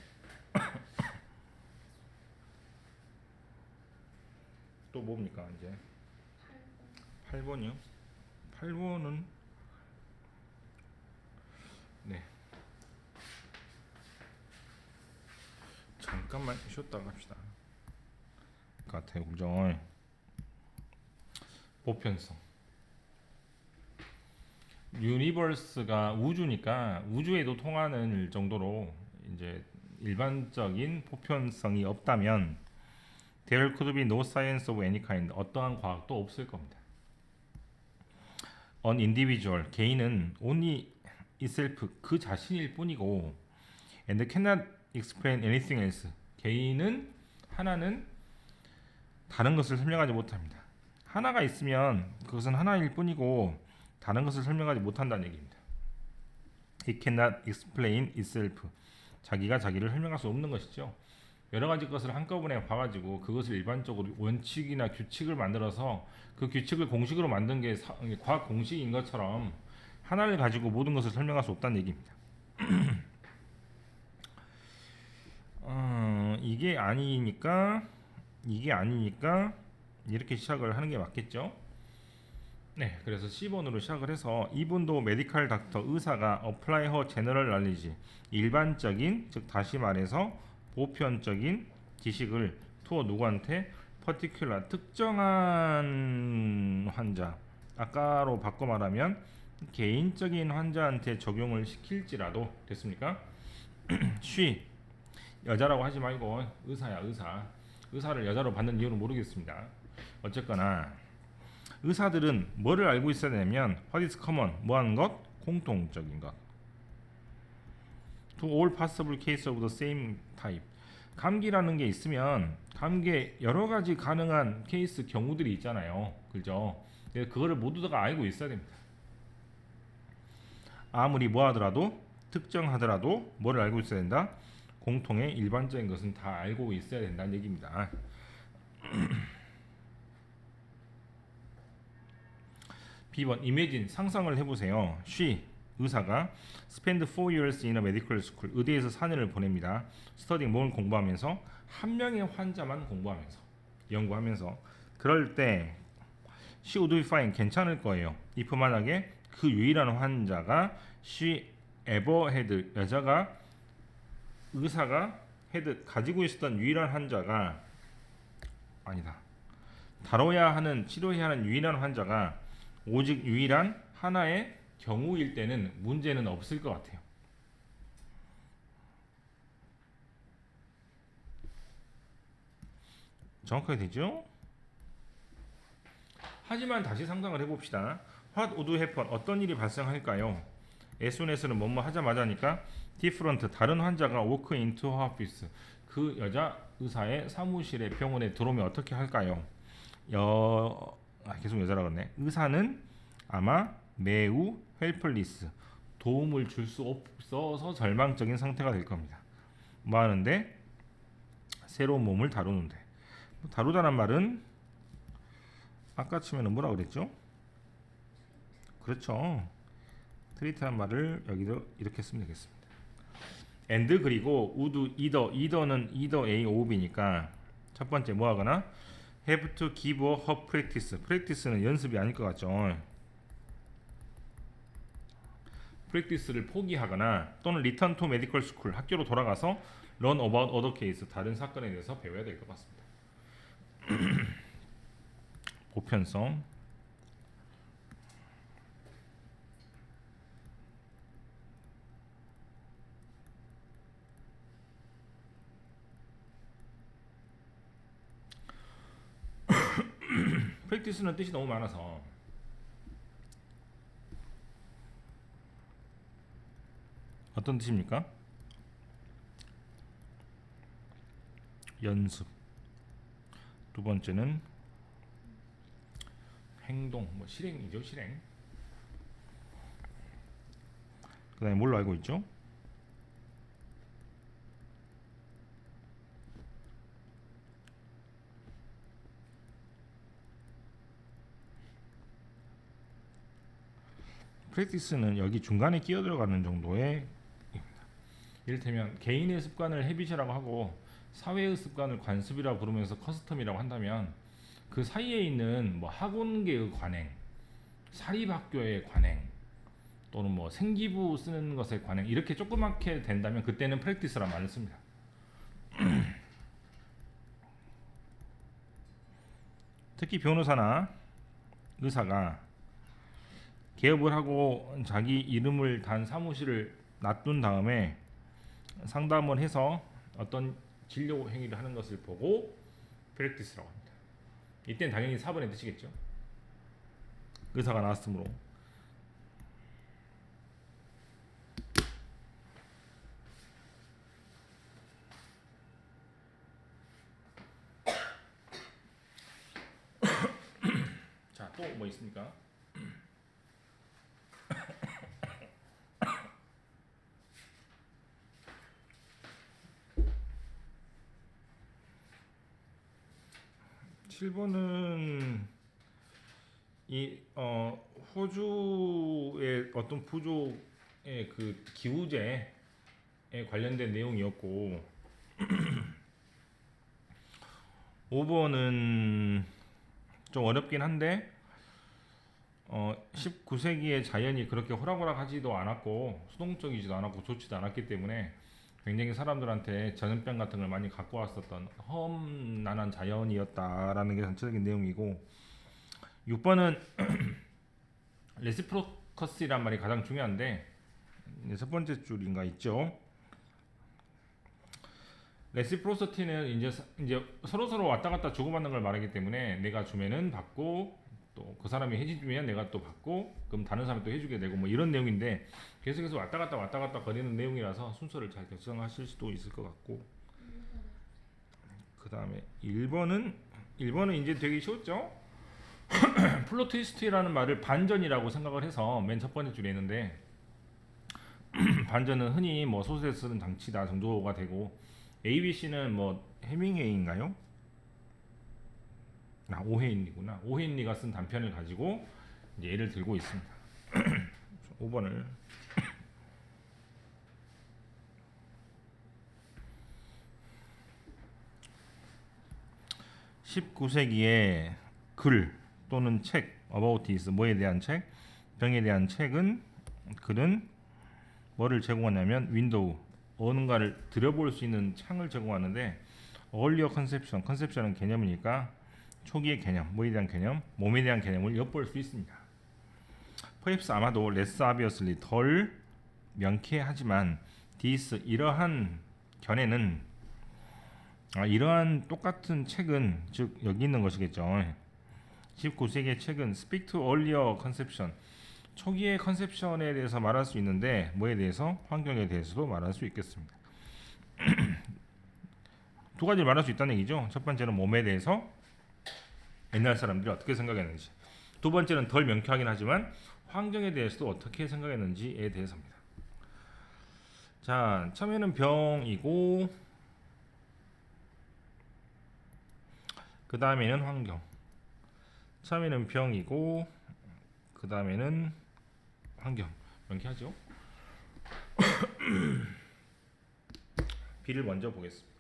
또 뭡니까 이제? 8번이요? 8번은 네, 잠깐만 쉬었다 갑시다. 같아요, 그죠? 보편성. 유니버스가 우주니까 우주에도 통하는 정도로 이제 일반적인 보편성이 없다면 there could be no science of any kind, 어떠한 과학도 없을 겁니다. An individual, 개인은 only itself, 그 자신일 뿐이고, and cannot explain anything else, 개인은 하나는 다른 것을 설명하지 못합니다. 하나가 있으면 그것은 하나일 뿐이고 다른 것을 설명하지 못한다는 얘기입니다. It cannot explain itself, 자기가 자기를 설명할 수 없는 것이죠. 여러 가지 것을 한꺼번에 봐가지고 그것을 일반적으로 원칙이나 규칙을 만들어서 그 규칙을 공식으로 만든 게 과학 공식인 것처럼 하나를 가지고 모든 것을 설명할 수 없다는 얘기입니다. 이게 아니니까 이렇게 시작을 하는 게 맞겠죠? 네, 그래서 C번으로 시작을 해서 이분도 메디컬 닥터 의사가 apply her general knowledge 일반적인 즉 다시 말해서 보편적인 지식을 투어 누구한테 particular 특정한 환자 아까로 바꿔 말하면 개인적인 환자한테 적용을 시킬지라도 됐습니까? she 여자라고 하지 말고 의사야 의사를 여자로 받는 이유는 모르겠습니다. 어쨌거나 의사들은 뭐를 알고 있어야 되냐면 what is common 뭐하는 것? 공통적인 것 to all possible cases of the same type 감기라는 게 있으면 감기에 여러 가지 가능한 케이스 경우들이 있잖아요. 그죠? 그거를 모두 다 알고 있어야 됩니다. 아무리 뭐 하더라도 특정하더라도 뭐를 알고 있어야 된다? 공통의 일반적인 것은 다 알고 있어야 된다는 얘기입니다. B번 imagine 상상을 해보세요. she 의사가 spend 4 years in a medical school 의대에서 4년을 보냅니다. studying 뭘 공부하면서 한 명의 환자만 공부하면서 연구하면서 그럴 때 she would be fine 괜찮을 거예요. if 만약에 그 유일한 환자가 she ever had 여자가 의사가 had 가지고 있었던 유일한 환자가 아니다. 다뤄야 하는 치료해야 하는 유일한 환자가 오직 유일한 하나의 경우일 때는 문제는 없을 것 같아요. 정확하게 되죠? 하지만 다시 상상을 해봅시다. What would happen? 어떤 일이 발생할까요? as soon as는 뭐뭐 하자마자니까 different 다른 환자가 walk into her office 그 여자 의사의 사무실에 병원에 들어오면 어떻게 할까요? 계속 여자라 그러네. 의사는 아마 매우 helpless 도움을 줄 수 없어서 절망적인 상태가 될 겁니다. 뭐 하는데? 새로운 몸을 다루는데 다루다란 말은 아까 치면은 뭐라 그랬죠? 그렇죠. 트리트한 말을 여기도 이렇게 쓰면 되겠습니다. and 그리고 would either는 either A or B니까 첫 번째 뭐 하거나 have to give her practice practice는 연습이 아닐 것 같죠. practice를 포기하거나 또는 return to medical school 학교로 돌아가서 learn about other case 다른 사건에 대해서 배워야 될 것 같습니다. 보편성 practice는 뜻이 너무 많아서 어떤 뜻입니까? 연습. 두 번째는 행동, 뭐 실행이죠, 실행. 그 다음에 뭘로 알고 있죠? 프랙티스는 여기 중간에 끼어 들어가는 정도의 이를테면 개인의 습관을 헤빗이라고 하고 사회의 습관을 관습이라고 부르면서 커스텀이라고 한다면 그 사이에 있는 뭐 학원계의 관행, 사립학교의 관행 또는 뭐 생기부 쓰는 것의 관행 이렇게 조그맣게 된다면 그때는 프랙티스란 말을 씁니다. 특히 변호사나 의사가 개업을 하고 자기 이름을 단 사무실을 놔둔 다음에 상담을 해서 어떤 진료 행위를 하는 것을 보고 프랙티스라고 합니다. 이때는 당연히 4번의 뜻이겠죠. 의사가 나왔으므로. 자, 또 뭐 있습니까? (7번은) 이 토주의 어떤 부족의 그 기후제에 관련된 내용이었고 5번은 좀 어렵긴 한데 19세기의 자연이 그렇게 호락호락하지도 않았고 수동적이지도 않았고 좋지도 않았기 때문에 굉장히 사람들한테 전염병 같은 걸 많이 갖고 왔었던 험난한 자연이었다라는 게 전체적인 내용이고 6번은 레시프로커스란 말이 가장 중요한데 첫 번째 줄인가 있죠. 레시프로시티는 이제 서로 왔다 갔다 주고받는 걸 말하기 때문에 내가 주면은 받고 또 그 사람이 해주면 내가 또 받고 그럼 다른 사람이 또 해주게 되고 뭐 이런 내용인데 계속해서 왔다 갔다 거리는 내용이라서 순서를 잘 결정하실 수도 있을 것 같고 그 다음에 1번은 이제 되게 쉬웠죠. 플롯 트위스트라는 말을 반전이라고 생각을 해서 맨 첫 번째 줄에 있는데 반전은 흔히 뭐 소설에 쓰는 장치다 정도가 되고 ABC는 뭐 해밍웨이인가요? 오헤인리구나. 오헤인리가 쓴 단편을 가지고 이제 예를 들고 있습니다. 5번을 19세기의 글 또는 책 about this 뭐에 대한 책 병에 대한 책은 글은 뭐를 제공하냐면 윈도우 어딘가를 들여볼 수 있는 창을 제공하는데 earlier 컨셉션은 개념이니까 초기의 개념 뭐에 대한 개념 몸에 대한 개념을 엿볼 수 있습니다. perhaps 아마도 less obviously 덜 명쾌하지만 this 이러한 견해는 이러한 똑같은 책은 즉 여기 있는 것이겠죠. 19세기의 책은 speak to earlier conception 초기의 컨셉션에 대해서 말할 수 있는데 뭐에 대해서 환경에 대해서도 말할 수 있겠습니다. 두 가지를 말할 수 있다는 얘기죠. 첫 번째는 몸에 대해서 옛날 사람들이 어떻게 생각했는지 두 번째는 덜 명쾌하긴 하지만 환경에 대해서도 어떻게 생각했는지에 대해서입니다. 자, 처음에는 병이고 그 다음에는 환경 처음에는 병이고 그 다음에는 환경 명쾌하죠? B를 먼저 보겠습니다.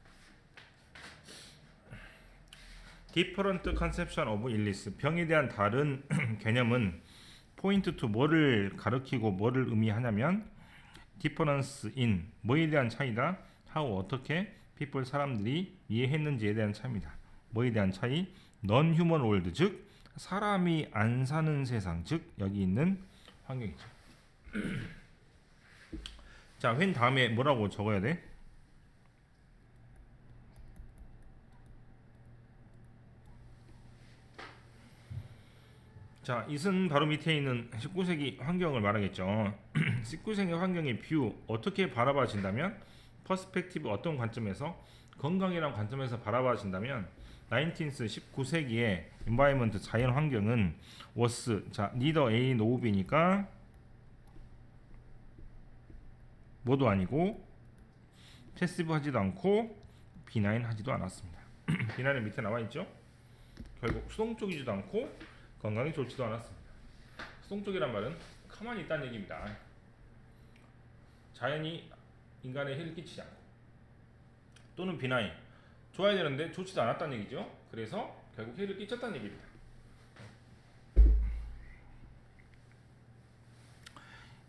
Different conception of illness 병에 대한 다른 개념은 point to 뭐를 가리키고 뭐를 의미하냐면 difference in 뭐에 대한 차이다 how 어떻게 people 사람들이 이해했는지에 대한 차이입니다. 뭐에 대한 차이 non-human world 즉 사람이 안 사는 세상 즉 여기 있는 환경이죠. 자, when 다음에 뭐라고 적어야 돼? 자, 이은 바로 밑에 있는 19세기 환경을 말하겠죠. 19세기 환경의 뷰 어떻게 바라봐진다면 퍼스펙티브 어떤 관점에서 건강이라는 관점에서 바라봐진다면 19세기의 environment 자연 환경은 was 자 neither A nor B니까 뭐도 아니고 패시브 하지도 않고 비나인 하지도 않았습니다. 비나인은 밑에 나와 있죠. 결국 수동적이지도 않고 건강이 좋지도 않았습니다. 수동적이란 말은 가만히 있다는 얘기입니다. 자연이 인간에 해를 끼치지 않고 또는 비나인 좋아야 되는데 좋지도 않았다는 얘기죠. 그래서 결국 해를 끼쳤다는 얘기입니다.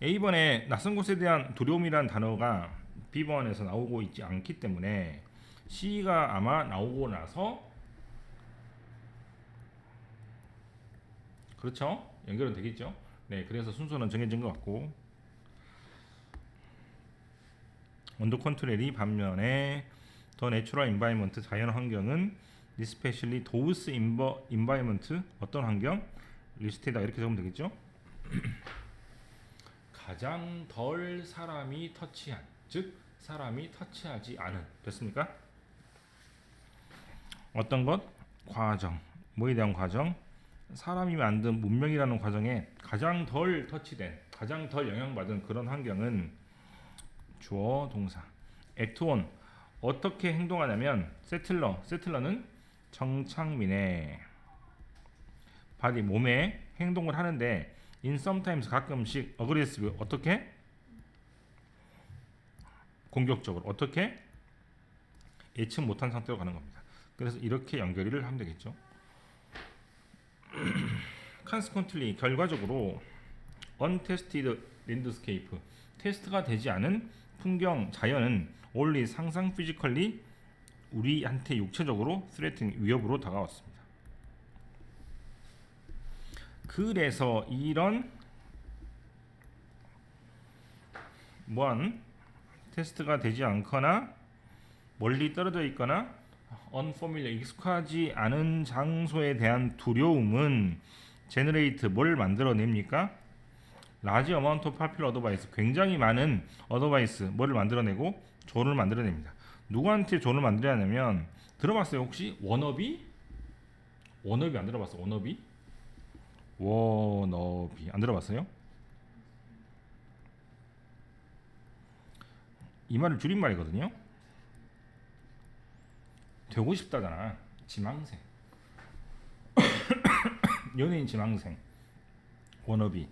A번에 낯선 곳에 대한 두려움이란 단어가 B번에서 나오고 있지 않기 때문에 C가 아마 나오고 나서 그렇죠? 연결은 되겠죠? 네, 그래서 순서는 정해진 것 같고 온도 컨트롤이 반면에 더 내추럴 인바이먼트 자연 환경은 especially those environment 어떤 환경? 리스트에다 이렇게 적으면 되겠죠? 가장 덜 사람이 터치한 즉 사람이 터치하지 않은 됐습니까? 어떤 것? 과정 뭐에 대한 과정? 사람이 만든 문명이라는 과정에 가장 덜 터치된 가장 덜 영향받은 그런 환경은 주어 동사 act on 어떻게 행동하냐면 세틀러는 정착민의 바디 몸에 행동을 하는데 in sometimes 가끔씩 aggressive 어떻게? 공격적으로 어떻게? 예측 못한 상태로 가는 겁니다. 그래서 이렇게 연결을 하면 되겠죠. consequently 결과적으로 untested landscape 테스트가 되지 않은 풍경 자연은 only 상상 physically 우리한테 육체적으로 threatening 위협으로 다가왔습니다. 그래서 이런 뭐한 테스트가 되지 않거나 멀리 떨어져 있거나 unfamiliar 익숙하지 않은 장소에 대한 두려움은 generate 뭘 만들어냅니까? large amount of popular advice 굉장히 많은 advice 뭐를 만들어내고 조언을 만들어냅니다. 누구한테 조언을 만들어내냐면 들어봤어요 혹시? 워너비? 워너비 안 들어봤어? 워너비? 워너비 안 들어봤어요? 이 말을 줄임말이거든요. 되고 싶다잖아. 지망생. 연예인 지망생. 워너비.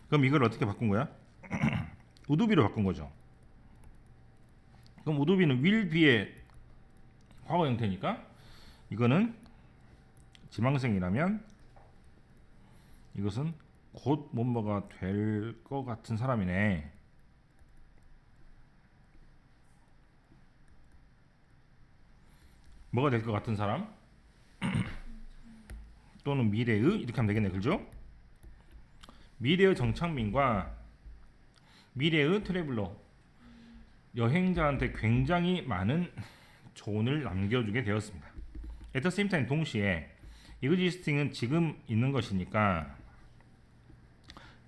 그럼 이걸 어떻게 바꾼 거야? 우두비로 바꾼 거죠. 그럼 우두비는 will be의 과거 형태니까 이거는 지망생이라면 이것은 곧 뭐뭐가 될 것 같은 사람이네. 뭐가 될 것 같은 사람? 또는 미래의 이렇게 하면 되겠네. 그죠? 미래의 정창민과 미래의 트래블러 여행자한테 굉장히 많은 조언을 남겨주게 되었습니다. At the same time 동시에 existing은 지금 있는 것이니까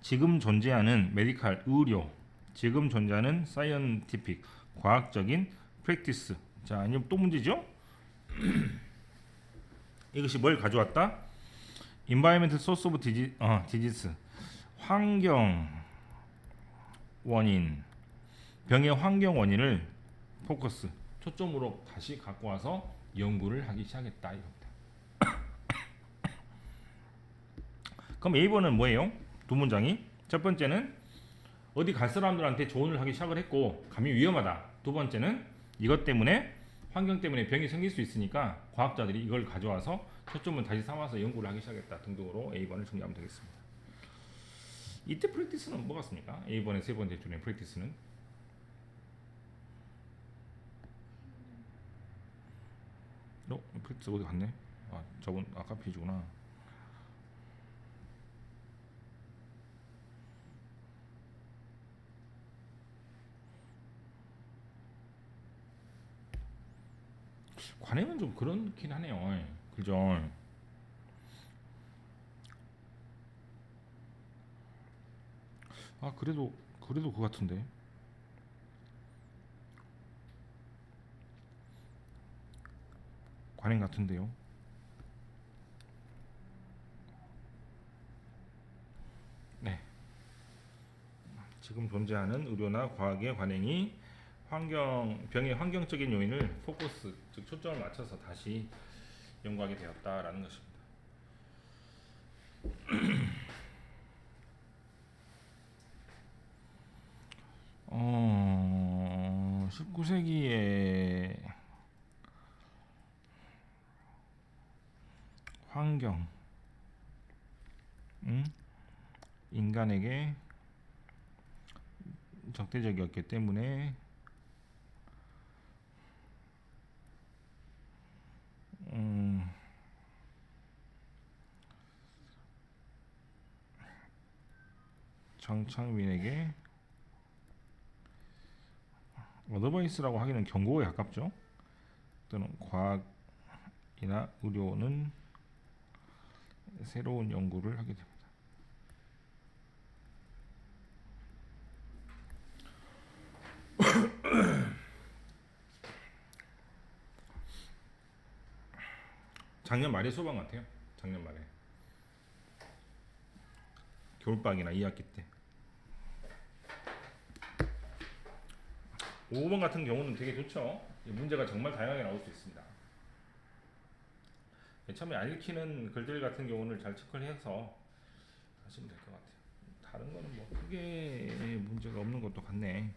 지금 존재하는 메디칼 의료 지금 존재하는 scientific 과학적인 practice 자 아니면 또 문제죠? 이것이 뭘 가져왔다? environmental source of disease 환경 원인 병의 환경 원인을 포커스 초점으로 다시 갖고 와서 연구를 하기 시작했다 이겁니다. 그럼 A번은 뭐예요? 두 문장이 첫 번째는 어디 갈 사람들한테 조언을 하기 시작을 했고 감이 위험하다. 두 번째는 이것 때문에 환경 때문에 병이 생길 수 있으니까 과학자들이 이걸 가져와서 초점을 다시 삼아서 연구를 하기 시작했다 등등으로 A번을 정리하면 되겠습니다. 이때 프랙티스는 뭐 같습니까? A번의 세 번째 줄의 프랙티스는 프랙티스 어디 갔네? 아 저번 아까 페이지구나. 관행은 좀 그렇긴 하네요. 그죠? 아 그래도 그거 같은데. 관행 같은데요. 네. 지금 존재하는 의료나 과학의 관행이 병의 환경적인 요인을 포커스 즉 초점을 맞춰서 다시 연구하게 되었다라는 것입니다. 19세기의 환경 인간에게 적대적이었기 때문에 정창민에게 어드바이스라고 하기는 경고에 가깝죠. 또는 과학이나 의료는 새로운 연구를 하게 됩니다. 작년 말에 수업한 것 같아요. 작년 말에 겨울방학이나 2학기 때 5번 같은 경우는 되게 좋죠. 문제가 정말 다양하게 나올 수 있습니다. 처음에 안 읽히는 글들 같은 경우는 잘 체크를 해서 하시면 될 것 같아요. 다른 거는 뭐 크게 문제가 없는 것도 같네.